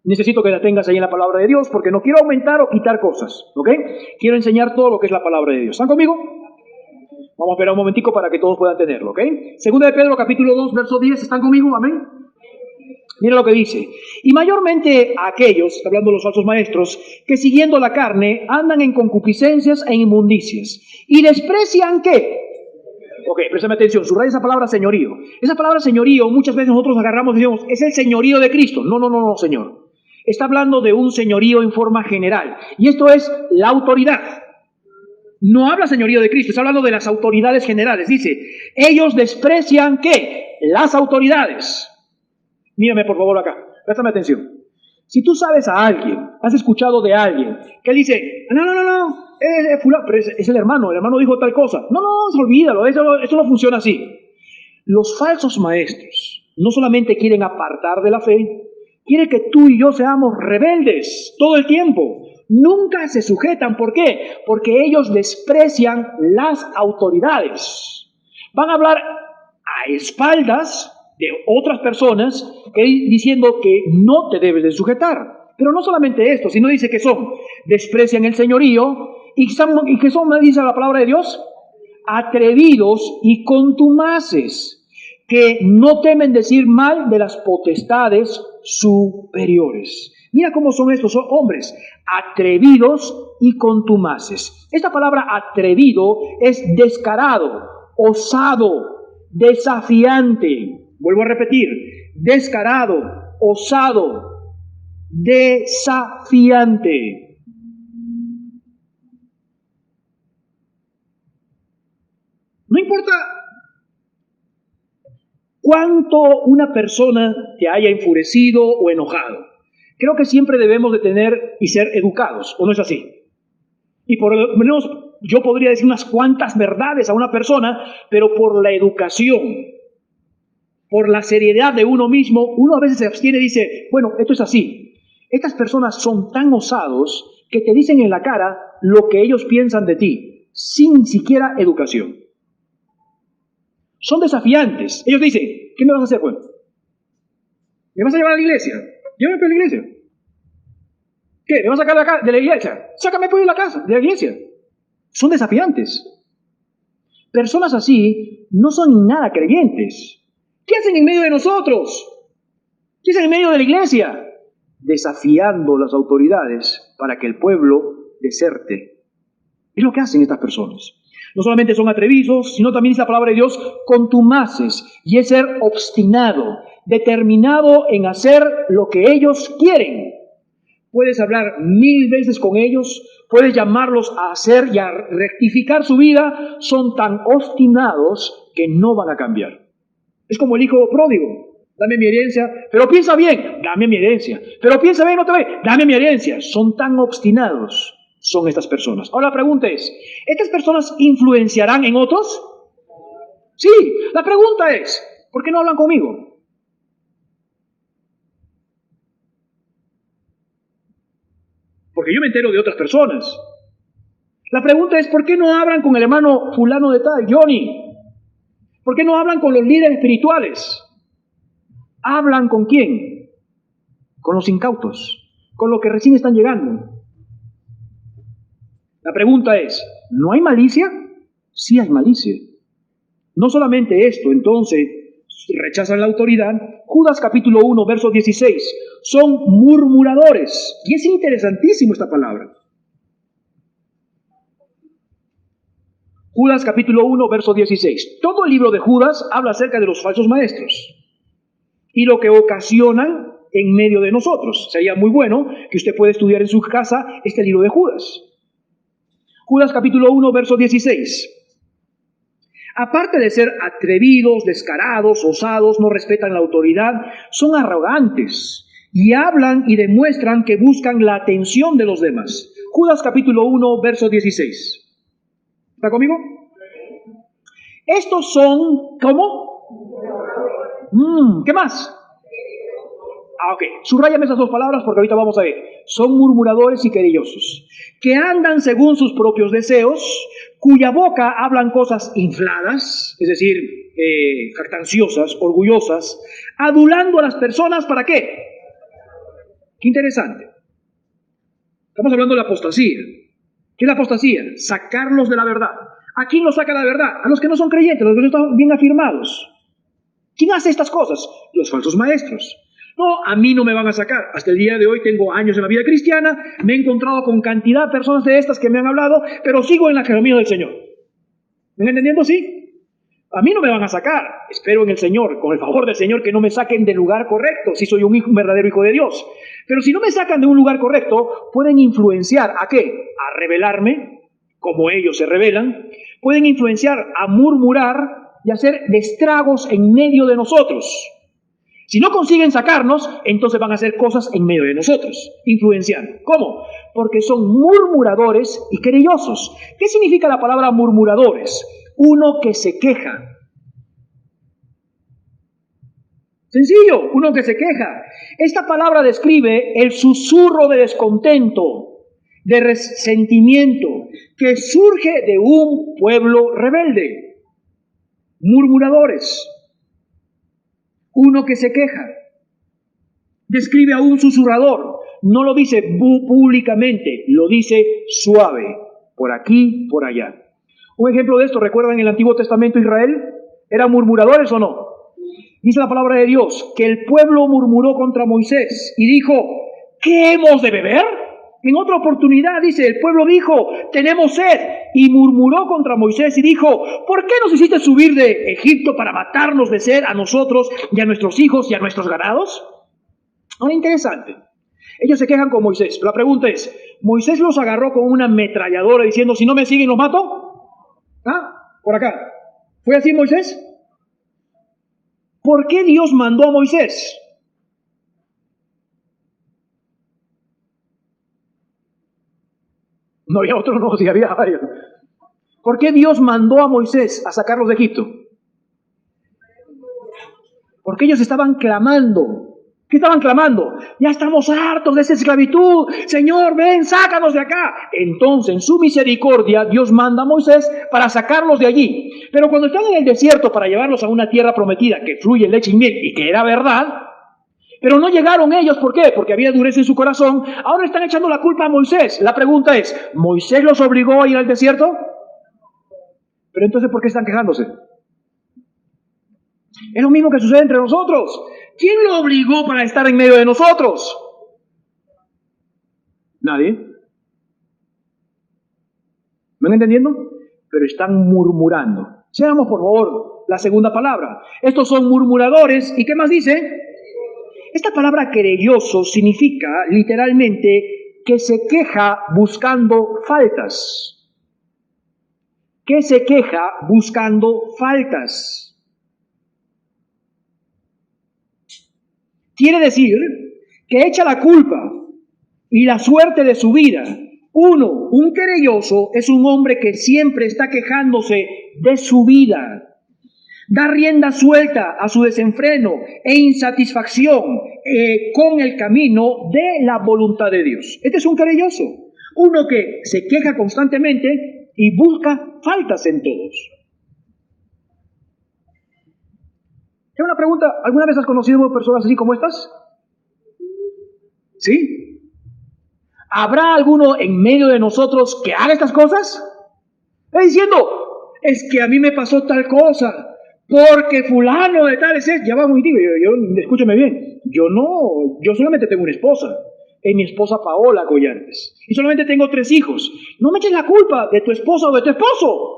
Necesito que la tengas ahí en la palabra de Dios porque no quiero aumentar o quitar cosas, ¿ok? Quiero enseñar todo lo que es la palabra de Dios. ¿Están conmigo? Vamos a esperar un momentico para que todos puedan tenerlo, ¿ok? Segunda de Pedro, capítulo 2, verso 10. ¿Están conmigo? Amén. Mira lo que dice. Y mayormente aquellos, está hablando de los falsos maestros, que siguiendo la carne andan en concupiscencias e inmundicias. ¿Y desprecian qué? Ok, préstame atención, subraya esa palabra señorío. Esa palabra señorío muchas veces nosotros agarramos y decimos, es el señorío de Cristo. No, no, no, no, Señor. Está hablando de un señorío en forma general. Y esto es la autoridad. No habla señorío de Cristo, está hablando de las autoridades generales. Dice, ellos desprecian ¿qué? Las autoridades. Mírame por favor acá, préstame atención. Si tú sabes a alguien, has escuchado de alguien, que dice, no, fulano, pero es el hermano dijo tal cosa. No, olvídalo, eso no funciona así. Los falsos maestros no solamente quieren apartar de la fe, quieren que tú y yo seamos rebeldes todo el tiempo. Nunca se sujetan. ¿Por qué? Porque ellos desprecian las autoridades. Van a hablar a espaldas de otras personas diciendo que no te debes de sujetar. Pero no solamente esto, sino dice que desprecian el señorío y que son, dice la palabra de Dios, atrevidos y contumaces, que no temen decir mal de las potestades superiores. Mira cómo son estos, son hombres atrevidos y contumaces. Esta palabra atrevido es descarado, osado, desafiante. Vuelvo a repetir, descarado, osado, desafiante. No importa cuánto una persona te haya enfurecido o enojado. Creo que siempre debemos de tener y ser educados, ¿o no es así? Y por lo menos yo podría decir unas cuantas verdades a una persona, pero por la educación, por la seriedad de uno mismo, uno a veces se abstiene y dice, bueno, esto es así. Estas personas son tan osados que te dicen en la cara lo que ellos piensan de ti, sin siquiera educación. Son desafiantes. Ellos dicen, ¿qué me vas a hacer, pues? ¿Me vas a llevar a la iglesia? Llévame a la iglesia. ¿Qué? ¿Me vas a sacar de la iglesia? Sácame pues de la casa, de la iglesia. Son desafiantes. Personas así no son ni nada creyentes. ¿Qué hacen en medio de nosotros? ¿Qué hacen en medio de la iglesia? Desafiando las autoridades para que el pueblo deserte. Es lo que hacen estas personas. No solamente son atrevidos, sino también dice la palabra de Dios, contumaces, y es ser obstinado, determinado en hacer lo que ellos quieren. Puedes hablar 1000 veces con ellos, puedes llamarlos a hacer y a rectificar su vida, son tan obstinados que no van a cambiar. Es como el hijo pródigo, dame mi herencia, pero piensa bien, dame mi herencia, pero piensa bien otra vez, dame mi herencia. Son tan obstinados, son estas personas. Ahora la pregunta es, ¿estas personas influenciarán en otros? Sí, la pregunta es, ¿por qué no hablan conmigo? Porque yo me entero de otras personas. La pregunta es, ¿por qué no hablan con el hermano fulano de tal, Johnny? ¿Por qué no hablan con los líderes espirituales? ¿Hablan con quién? Con los incautos, con los que recién están llegando. La pregunta es, ¿no hay malicia? Sí hay malicia. No solamente esto, entonces, rechazan la autoridad. Judas capítulo 1, verso 16, son murmuradores. Y es interesantísimo esta palabra. Judas capítulo 1, verso 16. Todo el libro de Judas habla acerca de los falsos maestros y lo que ocasionan en medio de nosotros. Sería muy bueno que usted pueda estudiar en su casa este libro de Judas. Judas capítulo 1, verso 16. Aparte de ser atrevidos, descarados, osados, no respetan la autoridad, son arrogantes y hablan y demuestran que buscan la atención de los demás. Judas capítulo 1, verso 16. ¿Está conmigo? Estos son, ¿cómo? ¿Qué más? Ok, subráyame esas dos palabras porque ahorita vamos a ver. Son murmuradores y querellosos, que andan según sus propios deseos, cuya boca hablan cosas infladas, es decir, jactanciosas, orgullosas, adulando a las personas, ¿para qué? Qué interesante. Estamos hablando de la apostasía. ¿Qué es la apostasía? Sacarlos de la verdad. ¿A quién los saca la verdad? A los que no son creyentes, los que no están bien afirmados. ¿Quién hace estas cosas? Los falsos maestros. No, a mí no me van a sacar. Hasta el día de hoy tengo años en la vida cristiana, me he encontrado con cantidad de personas de estas que me han hablado, pero sigo en la camino del Señor. ¿Me están entendiendo? Sí. A mí no me van a sacar. Espero en el Señor, con el favor del Señor, que no me saquen del lugar correcto, si soy un verdadero hijo de Dios. Pero si no me sacan de un lugar correcto, pueden influenciar ¿a qué? A rebelarme, como ellos se rebelan. Pueden influenciar a murmurar y hacer estragos en medio de nosotros. Si no consiguen sacarnos, entonces van a hacer cosas en medio de nosotros, influenciando. ¿Cómo? Porque son murmuradores y querellosos. ¿Qué significa la palabra murmuradores? Uno que se queja. Sencillo, uno que se queja. Esta palabra describe el susurro de descontento, de resentimiento, que surge de un pueblo rebelde. Murmuradores. Uno que se queja. Describe a un susurrador. No lo dice públicamente, lo dice suave. Por aquí, por allá. Un ejemplo de esto, ¿recuerdan en el Antiguo Testamento Israel? ¿Eran murmuradores o no? Dice la palabra de Dios que el pueblo murmuró contra Moisés y dijo, ¿qué hemos de beber? En otra oportunidad dice, el pueblo dijo, tenemos sed, y murmuró contra Moisés y dijo, ¿por qué nos hiciste subir de Egipto para matarnos de sed a nosotros y a nuestros hijos y a nuestros ganados? Ahora, interesante. Ellos se quejan con Moisés. La pregunta es, ¿Moisés los agarró con una ametralladora diciendo, si no me siguen los mato? ¿Ah? Por acá. ¿Fue así Moisés? ¿Por qué Dios mandó a Moisés? No había otro, no, sí había varios. ¿Por qué Dios mandó a Moisés a sacarlos de Egipto? Porque ellos estaban clamando. ¿Qué estaban clamando? Ya estamos hartos de esa esclavitud. Señor, ven, sácanos de acá. Entonces, en su misericordia, Dios manda a Moisés para sacarlos de allí. Pero cuando están en el desierto para llevarlos a una tierra prometida que fluye leche y miel y que era verdad, pero no llegaron ellos, ¿por qué? Porque había dureza en su corazón. Ahora están echando la culpa a Moisés. La pregunta es, ¿Moisés los obligó a ir al desierto? Pero entonces, ¿por qué están quejándose? Es lo mismo que sucede entre nosotros. ¿Quién lo obligó para estar en medio de nosotros? Nadie. ¿Me van entendiendo? Pero están murmurando. Seamos, por favor, la segunda palabra. Estos son murmuradores. ¿Y qué más dice? Esta palabra querelloso significa literalmente que se queja buscando faltas. Que se queja buscando faltas. Quiere decir que echa la culpa y la suerte de su vida. Un querelloso es un hombre que siempre está quejándose de su vida. Da rienda suelta a su desenfreno e insatisfacción con el camino de la voluntad de Dios. Este es un querelloso. Uno que se queja constantemente y busca faltas en todos. Tengo una pregunta, ¿alguna vez has conocido personas así como estas? ¿Sí? ¿Habrá alguno en medio de nosotros que haga estas cosas? Está diciendo, es que a mí me pasó tal cosa, porque fulano de tal es, ya va muy tío, escúchame bien, yo solamente tengo una esposa, es mi esposa Paola Collantes, y solamente tengo 3 hijos. No me eches la culpa de tu esposa o de tu esposo.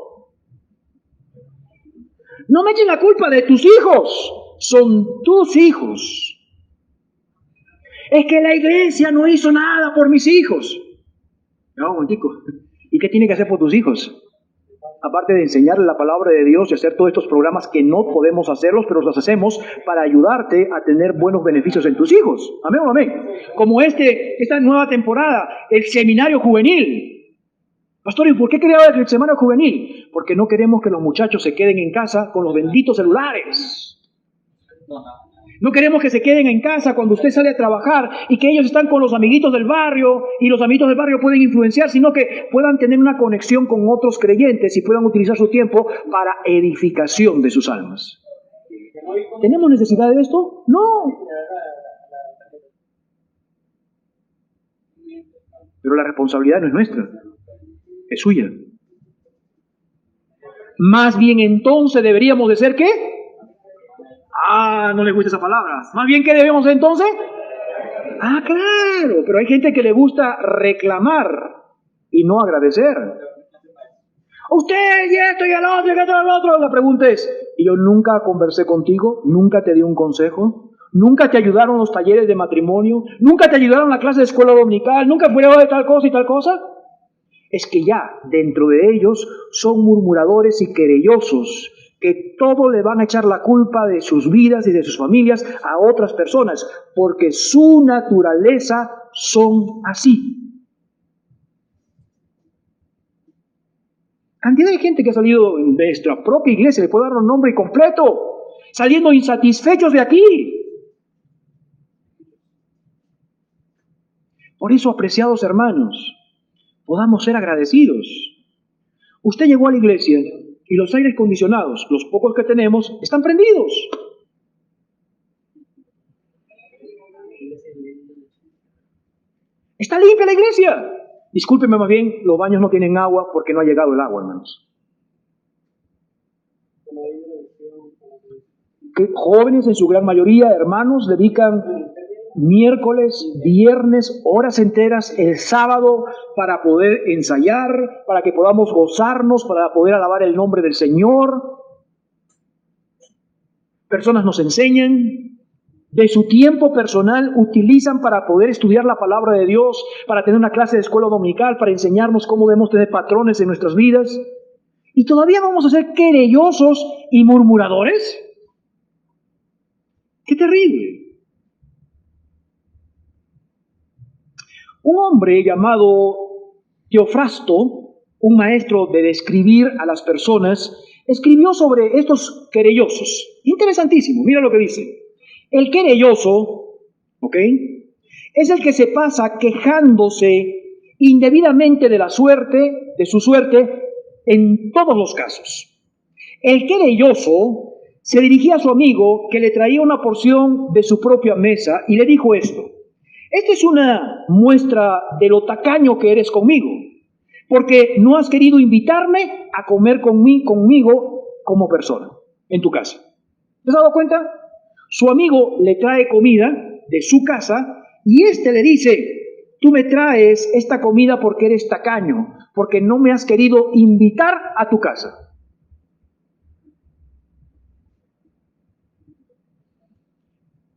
No me echen la culpa de tus hijos, son tus hijos. Es que la iglesia no hizo nada por mis hijos. No, un momentico. ¿Y qué tiene que hacer por tus hijos? Aparte de enseñarle la palabra de Dios y hacer todos estos programas que no podemos hacerlos, pero los hacemos para ayudarte a tener buenos beneficios en tus hijos. Amén o amén. Como esta nueva temporada, el seminario juvenil. Pastor, ¿y por qué creaba el seminario juvenil? Porque no queremos que los muchachos se queden en casa con los benditos celulares. No queremos que se queden en casa cuando usted sale a trabajar y que ellos están con los amiguitos del barrio y los amiguitos del barrio pueden influenciar, sino que puedan tener una conexión con otros creyentes y puedan utilizar su tiempo para edificación de sus almas. ¿Tenemos necesidad de esto? No. Pero la responsabilidad no es nuestra, es suya. Más bien entonces deberíamos de ser ¿qué? No le gusta esa palabra. Más bien ¿qué debemos hacer entonces? Claro, pero hay gente que le gusta reclamar y no agradecer. Usted y esto y el otro y el otro. La pregunta es, ¿y yo nunca conversé contigo? ¿Nunca te di un consejo? ¿Nunca te ayudaron los talleres de matrimonio? ¿Nunca te ayudaron la clase de escuela dominical? ¿Nunca fue de tal cosa y tal cosa? Es que ya dentro de ellos son murmuradores y querellosos, que todo le van a echar la culpa de sus vidas y de sus familias a otras personas, porque su naturaleza son así. Cantidad de gente que ha salido de nuestra propia iglesia, le puedo dar un nombre completo, saliendo insatisfechos de aquí. Por eso, apreciados hermanos, podamos ser agradecidos. Usted llegó a la iglesia y los aires acondicionados, los pocos que tenemos, están prendidos. Está limpia la iglesia. Discúlpeme más bien, los baños no tienen agua porque no ha llegado el agua, hermanos. Que jóvenes en su gran mayoría, hermanos, dedican miércoles, viernes, horas enteras, el sábado, para poder ensayar, para que podamos gozarnos, para poder alabar el nombre del Señor. Personas nos enseñan, de su tiempo personal utilizan para poder estudiar la palabra de Dios, para tener una clase de escuela dominical, para enseñarnos cómo debemos tener patrones en nuestras vidas. ¿Y todavía vamos a ser querellosos y murmuradores? ¡Qué terrible! Un hombre llamado Teofrasto, un maestro de describir a las personas, escribió sobre estos querellosos. Interesantísimo, mira lo que dice. El querelloso, ¿ok?, es el que se pasa quejándose indebidamente de la suerte, de su suerte, en todos los casos. El querelloso se dirigía a su amigo que le traía una porción de su propia mesa y le dijo esto: esta es una muestra de lo tacaño que eres conmigo, porque no has querido invitarme a comer conmigo como persona en tu casa. ¿Te has dado cuenta? Su amigo le trae comida de su casa y éste le dice: tú me traes esta comida porque eres tacaño, porque no me has querido invitar a tu casa.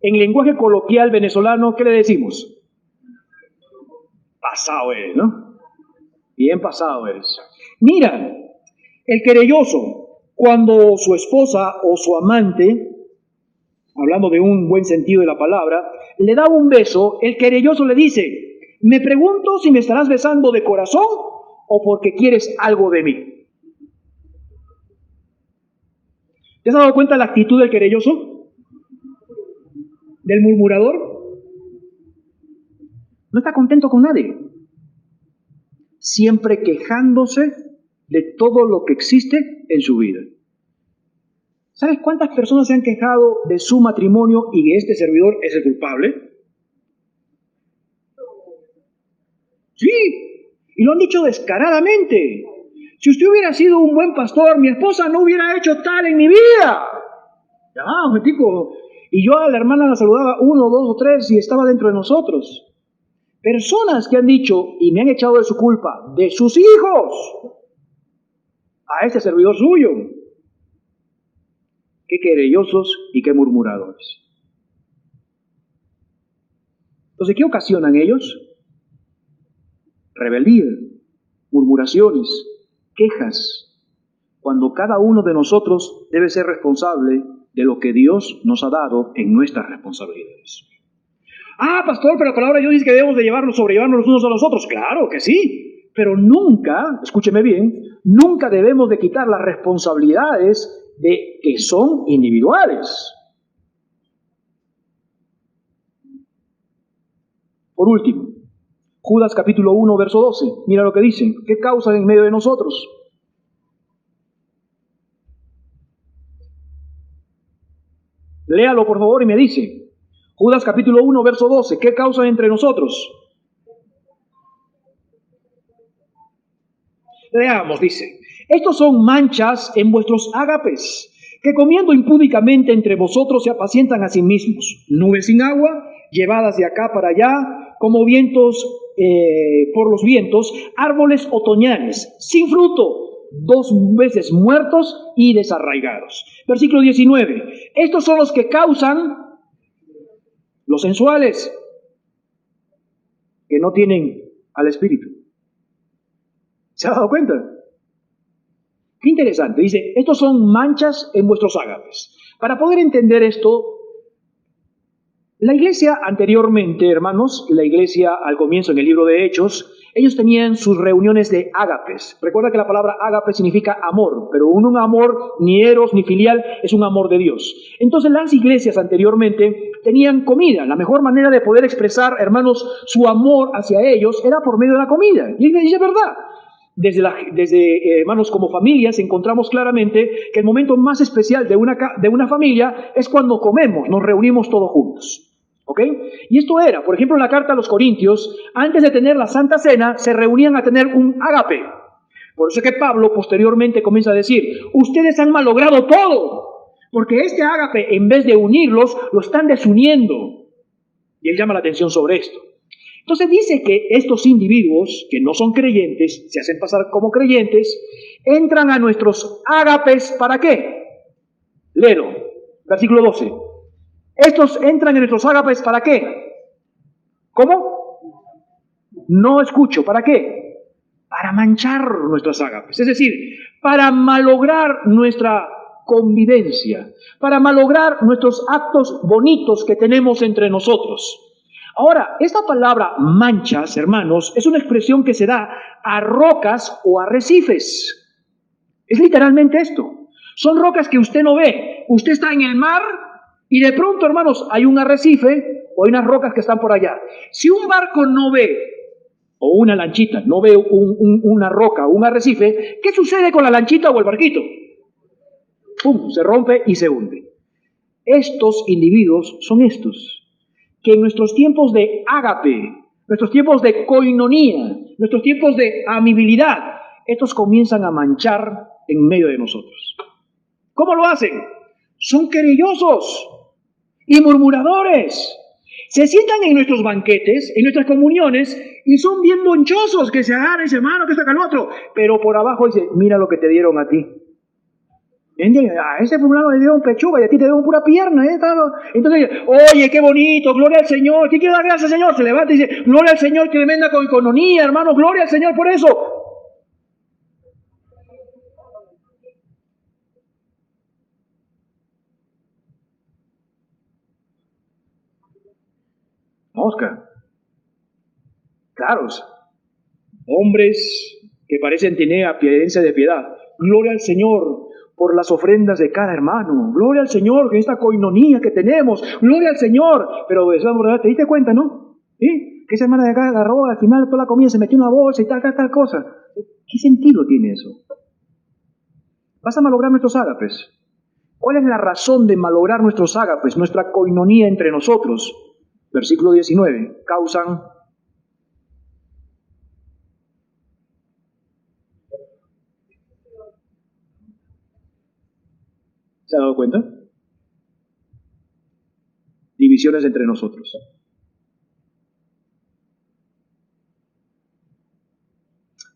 En lenguaje coloquial venezolano, ¿qué le decimos? Pasado eres, ¿no? Bien pasado eres. Mira, el querelloso, cuando su esposa o su amante, hablando de un buen sentido de la palabra, le da un beso, el querelloso le dice: me pregunto si me estarás besando de corazón o porque quieres algo de mí. ¿Te has dado cuenta de la actitud del querelloso? ¿Del murmurador? No está contento con nadie. Siempre quejándose de todo lo que existe en su vida. ¿Sabes cuántas personas se han quejado de su matrimonio y que este servidor es el culpable? Sí, y lo han dicho descaradamente. Si usted hubiera sido un buen pastor, mi esposa no hubiera hecho tal en mi vida. Un momentico. Y yo a la hermana la saludaba 1, 2 o 3 y estaba dentro de nosotros. Personas que han dicho y me han echado de su culpa, de sus hijos, a este servidor suyo. Qué querellosos y qué murmuradores. Entonces, ¿qué ocasionan ellos? Rebeldía, murmuraciones, quejas, cuando cada uno de nosotros debe ser responsable de lo que Dios nos ha dado en nuestras responsabilidades. Pastor, pero la palabra de Dios dice que debemos de sobrellevarnos los unos a los otros. Claro que sí, pero nunca, escúcheme bien, nunca debemos de quitar las responsabilidades de que son individuales. Por último, Judas capítulo 1, verso 12. Mira lo que dice. ¿Qué causan en medio de nosotros? Léalo por favor y me dice. Judas capítulo 1, verso 12. ¿Qué causan entre nosotros? Leamos, dice. Estos son manchas en vuestros ágapes, que comiendo impúdicamente entre vosotros se apacientan a sí mismos. Nubes sin agua, llevadas de acá para allá, como vientos por los vientos, árboles otoñales, sin fruto, 2 veces muertos y desarraigados. Versículo 19. Estos son los que causan los sensuales, que no tienen al Espíritu. ¿Se ha dado cuenta? Qué interesante. Dice, estos son manchas en vuestros ágapes. Para poder entender esto, la iglesia anteriormente, hermanos, la iglesia al comienzo en el libro de Hechos, ellos tenían sus reuniones de ágapes. Recuerda que la palabra ágape significa amor, pero un amor ni eros ni filial, es un amor de Dios. Entonces las iglesias anteriormente tenían comida. La mejor manera de poder expresar, hermanos, su amor hacia ellos era por medio de la comida. Y es verdad. Desde hermanos, como familias, encontramos claramente que el momento más especial de una familia es cuando comemos, nos reunimos todos juntos. ¿Ok? Y esto era, por ejemplo, en la carta a los Corintios, antes de tener la Santa Cena, se reunían a tener un ágape. Por eso es que Pablo posteriormente comienza a decir, ustedes han malogrado todo, porque este ágape, en vez de unirlos, lo están desuniendo. Y él llama la atención sobre esto. Entonces dice que estos individuos, que no son creyentes, se hacen pasar como creyentes, entran a nuestros ágapes, ¿para qué? Léelo, versículo 12. Estos entran en nuestros ágapes, ¿para qué? ¿Cómo? No escucho, ¿para qué? Para manchar nuestros ágapes, es decir, para malograr nuestra convivencia, para malograr nuestros actos bonitos que tenemos entre nosotros. Ahora, esta palabra manchas, hermanos, es una expresión que se da a rocas o arrecifes. Es literalmente esto. Son rocas que usted no ve. Usted está en el mar y de pronto, hermanos, hay un arrecife o hay unas rocas que están por allá. Si un barco no ve, o una lanchita, no ve una roca o un arrecife, ¿qué sucede con la lanchita o el barquito? ¡Pum! Se rompe y se hunde. Estos individuos son estos, que en nuestros tiempos de ágape, nuestros tiempos de koinonía, nuestros tiempos de amabilidad, estos comienzan a manchar en medio de nosotros. ¿Cómo lo hacen? Son querellosos y murmuradores. Se sientan en nuestros banquetes, en nuestras comuniones, y son bien bonchosos, que se agarran ese hermano, que está acá el otro, pero por abajo dice, mira lo que te dieron a ti. ¿Entiendes? A ese fulano le dieron pechuga y a ti te dieron pura pierna. Entonces, oye, qué bonito, gloria al Señor. ¿Qué quiere dar gracias al Señor? Se levanta y dice, gloria al Señor, tremenda coinonía, hermano, gloria al Señor por eso. Oscar, claros, hombres que parecen tener apariencia de piedad. Gloria al Señor por las ofrendas de cada hermano. Gloria al Señor que esta coinonía que tenemos. Gloria al Señor. Pero te diste cuenta, ¿no? ¿Sí? Que esa hermana de acá agarró, al final toda la comida se metió en una bolsa y tal cosa. ¿Qué sentido tiene eso? Vas a malograr nuestros ágapes. ¿Cuál es la razón de malograr nuestros ágapes, nuestra coinonía entre nosotros? Versículo 19. Causan ¿se ha dado cuenta? Divisiones entre nosotros.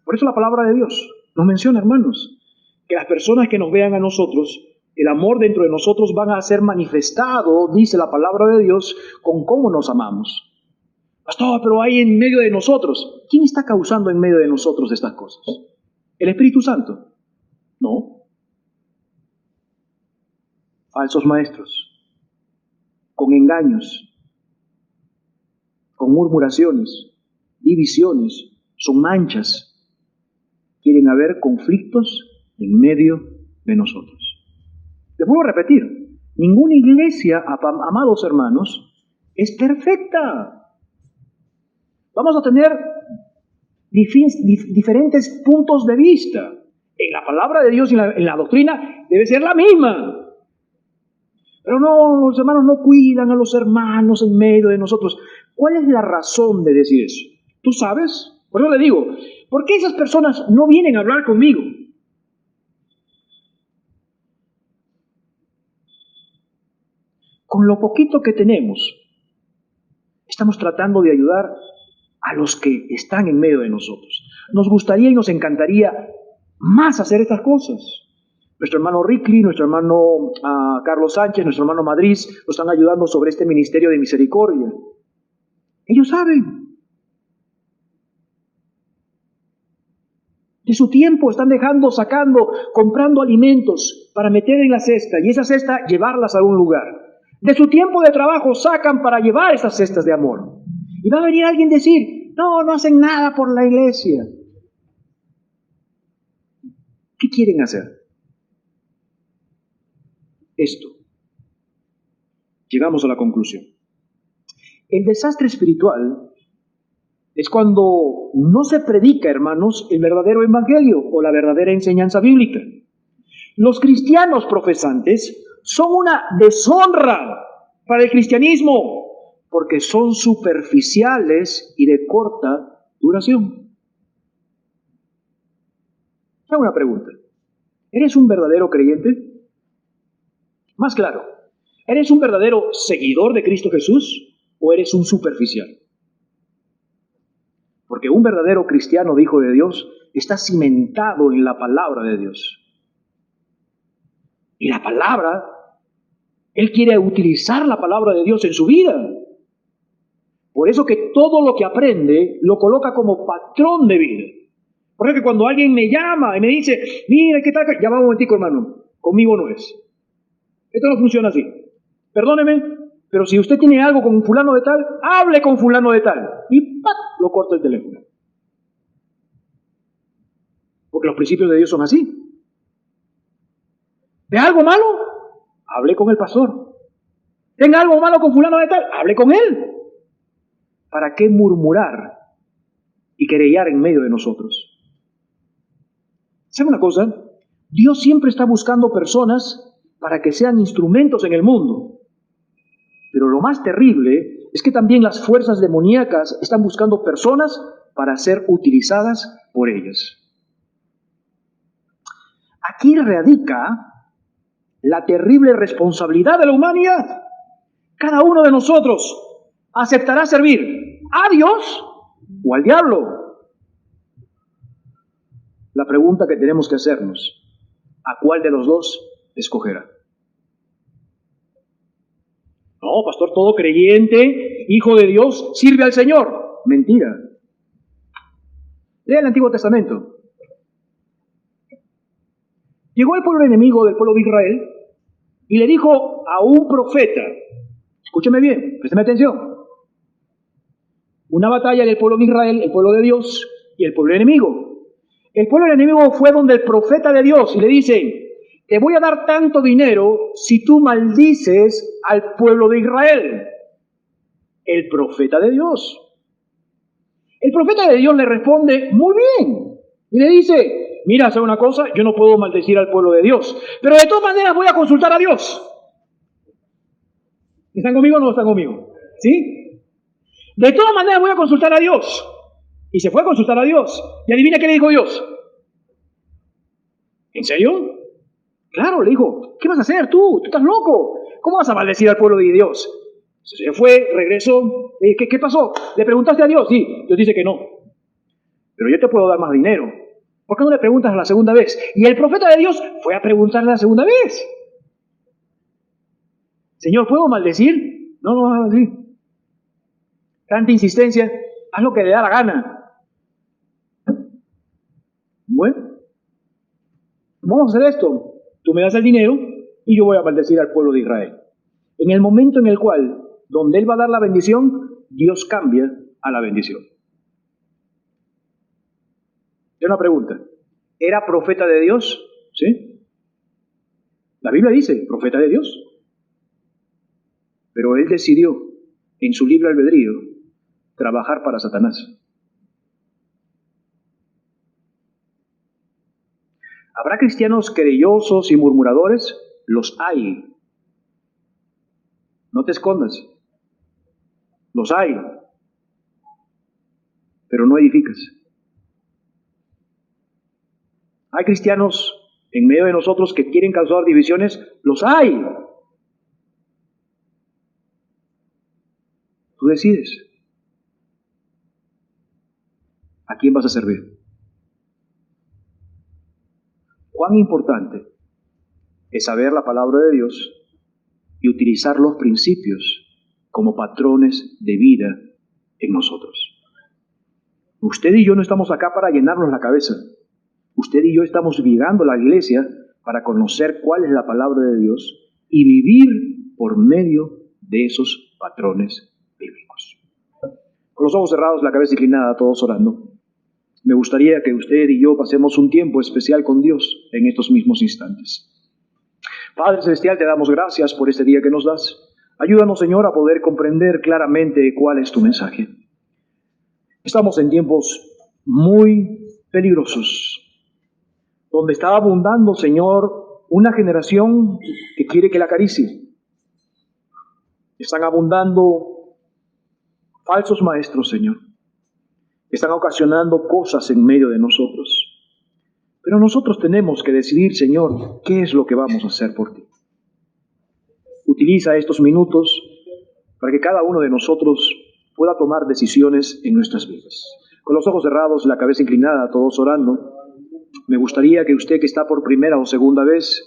Por eso la palabra de Dios nos menciona, hermanos, que las personas que nos vean a nosotros, el amor dentro de nosotros van a ser manifestado, dice la palabra de Dios, con cómo nos amamos. Pastor, pero hay en medio de nosotros. ¿Quién está causando en medio de nosotros estas cosas? ¿El Espíritu Santo? No. Falsos maestros, con engaños, con murmuraciones, divisiones, son manchas. Quieren haber conflictos en medio de nosotros. Les vuelvo a repetir, ninguna iglesia, amados hermanos, es perfecta. Vamos a tener diferentes puntos de vista. En la palabra de Dios y en la doctrina debe ser la misma. Pero no, los hermanos no cuidan a los hermanos en medio de nosotros. ¿Cuál es la razón de decir eso? ¿Tú sabes? Por eso le digo, ¿por qué esas personas no vienen a hablar conmigo? Con lo poquito que tenemos, estamos tratando de ayudar a los que están en medio de nosotros. Nos gustaría y nos encantaría más hacer estas cosas. Nuestro hermano Rickley, nuestro hermano Carlos Sánchez, nuestro hermano Madrid nos están ayudando sobre este ministerio de misericordia. Ellos saben. De su tiempo están dejando, sacando, comprando alimentos para meter en la cesta y esa cesta llevarlas a un lugar. De su tiempo de trabajo sacan para llevar esas cestas de amor. Y va a venir alguien a decir, no hacen nada por la iglesia. ¿Qué quieren hacer? Esto. Llegamos a la conclusión. El desastre espiritual es cuando no se predica, hermanos, el verdadero evangelio o la verdadera enseñanza bíblica. Los cristianos profesantes son una deshonra para el cristianismo porque son superficiales y de corta duración. Hago una pregunta. ¿Eres un verdadero creyente? Más claro, ¿eres un verdadero seguidor de Cristo Jesús o eres un superficial? Porque un verdadero cristiano de Hijo de Dios está cimentado en la palabra de Dios. Y la palabra, él quiere utilizar la palabra de Dios en su vida. Por eso que todo lo que aprende lo coloca como patrón de vida. Por eso que cuando alguien me llama y me dice, mira, ¿qué tal? Ya va un momentico, hermano, conmigo no es. Esto no funciona así. Perdóneme, pero si usted tiene algo con fulano de tal, hable con fulano de tal. Y ¡pac! Lo corta el teléfono. Porque los principios de Dios son así. ¿Ve algo malo? Hable con el pastor. ¿Tenga algo malo con fulano de tal? Hable con él. ¿Para qué murmurar y querellar en medio de nosotros? ¿Sabe una cosa? Dios siempre está buscando personas para que sean instrumentos en el mundo. Pero lo más terrible es que también las fuerzas demoníacas están buscando personas para ser utilizadas por ellas. Aquí radica la terrible responsabilidad de la humanidad. Cada uno de nosotros aceptará servir a Dios o al diablo. La pregunta que tenemos que hacernos, ¿a cuál de los dos escogerá? No, pastor, todo creyente, hijo de Dios, sirve al Señor. Mentira. Lea el Antiguo Testamento. Llegó el pueblo enemigo del pueblo de Israel y le dijo a un profeta, escúcheme bien, présteme atención, una batalla del pueblo de Israel, el pueblo de Dios y el pueblo enemigo. El pueblo enemigo fue donde el profeta de Dios y le dice, te voy a dar tanto dinero si tú maldices al pueblo de Israel. El profeta de Dios. El profeta de Dios le responde, muy bien. Y le dice, mira, ¿sabe una cosa? Yo no puedo maldecir al pueblo de Dios, pero de todas maneras voy a consultar a Dios. ¿Están conmigo o no están conmigo? ¿Sí? De todas maneras voy a consultar a Dios. Y se fue a consultar a Dios. Y adivina qué le dijo Dios. ¿En serio? Claro, le dijo, ¿qué vas a hacer tú? Tú estás loco. ¿Cómo vas a maldecir al pueblo de Dios? Se fue, regresó. ¿Qué pasó? ¿Le preguntaste a Dios? Sí, Dios dice que no. Pero yo te puedo dar más dinero. ¿Por qué no le preguntas la segunda vez? Y el profeta de Dios fue a preguntarle la segunda vez. Señor, ¿puedo maldecir? No, sí. Tanta insistencia, haz lo que le da la gana. Bueno, vamos a hacer esto. Tú me das el dinero y yo voy a maldecir al pueblo de Israel. En el momento en el cual, donde Él va a dar la bendición, Dios cambia a la bendición. Es una pregunta. ¿Era profeta de Dios? ¿Sí? La Biblia dice, profeta de Dios. Pero Él decidió, en su libre albedrío, trabajar para Satanás. ¿Habrá cristianos querellosos y murmuradores? Los hay. No te escondas. Los hay. Pero no edificas. Hay cristianos en medio de nosotros que quieren causar divisiones. Los hay. Tú decides. ¿A quién vas a servir? Cuán importante es saber la palabra de Dios y utilizar los principios como patrones de vida en nosotros. Usted y yo no estamos acá para llenarnos la cabeza. Usted y yo estamos llegando a la iglesia para conocer cuál es la palabra de Dios y vivir por medio de esos patrones bíblicos. Con los ojos cerrados, la cabeza inclinada, todos orando. Me gustaría que usted y yo pasemos un tiempo especial con Dios en estos mismos instantes. Padre Celestial, te damos gracias por este día que nos das. Ayúdanos, Señor, a poder comprender claramente cuál es tu mensaje. Estamos en tiempos muy peligrosos, donde está abundando, Señor, una generación que quiere que la acaricie. Están abundando falsos maestros, Señor. Están ocasionando cosas en medio de nosotros. Pero nosotros tenemos que decidir, Señor, qué es lo que vamos a hacer por ti. Utiliza estos minutos para que cada uno de nosotros pueda tomar decisiones en nuestras vidas. Con los ojos cerrados, la cabeza inclinada, todos orando, me gustaría que usted que está por primera o segunda vez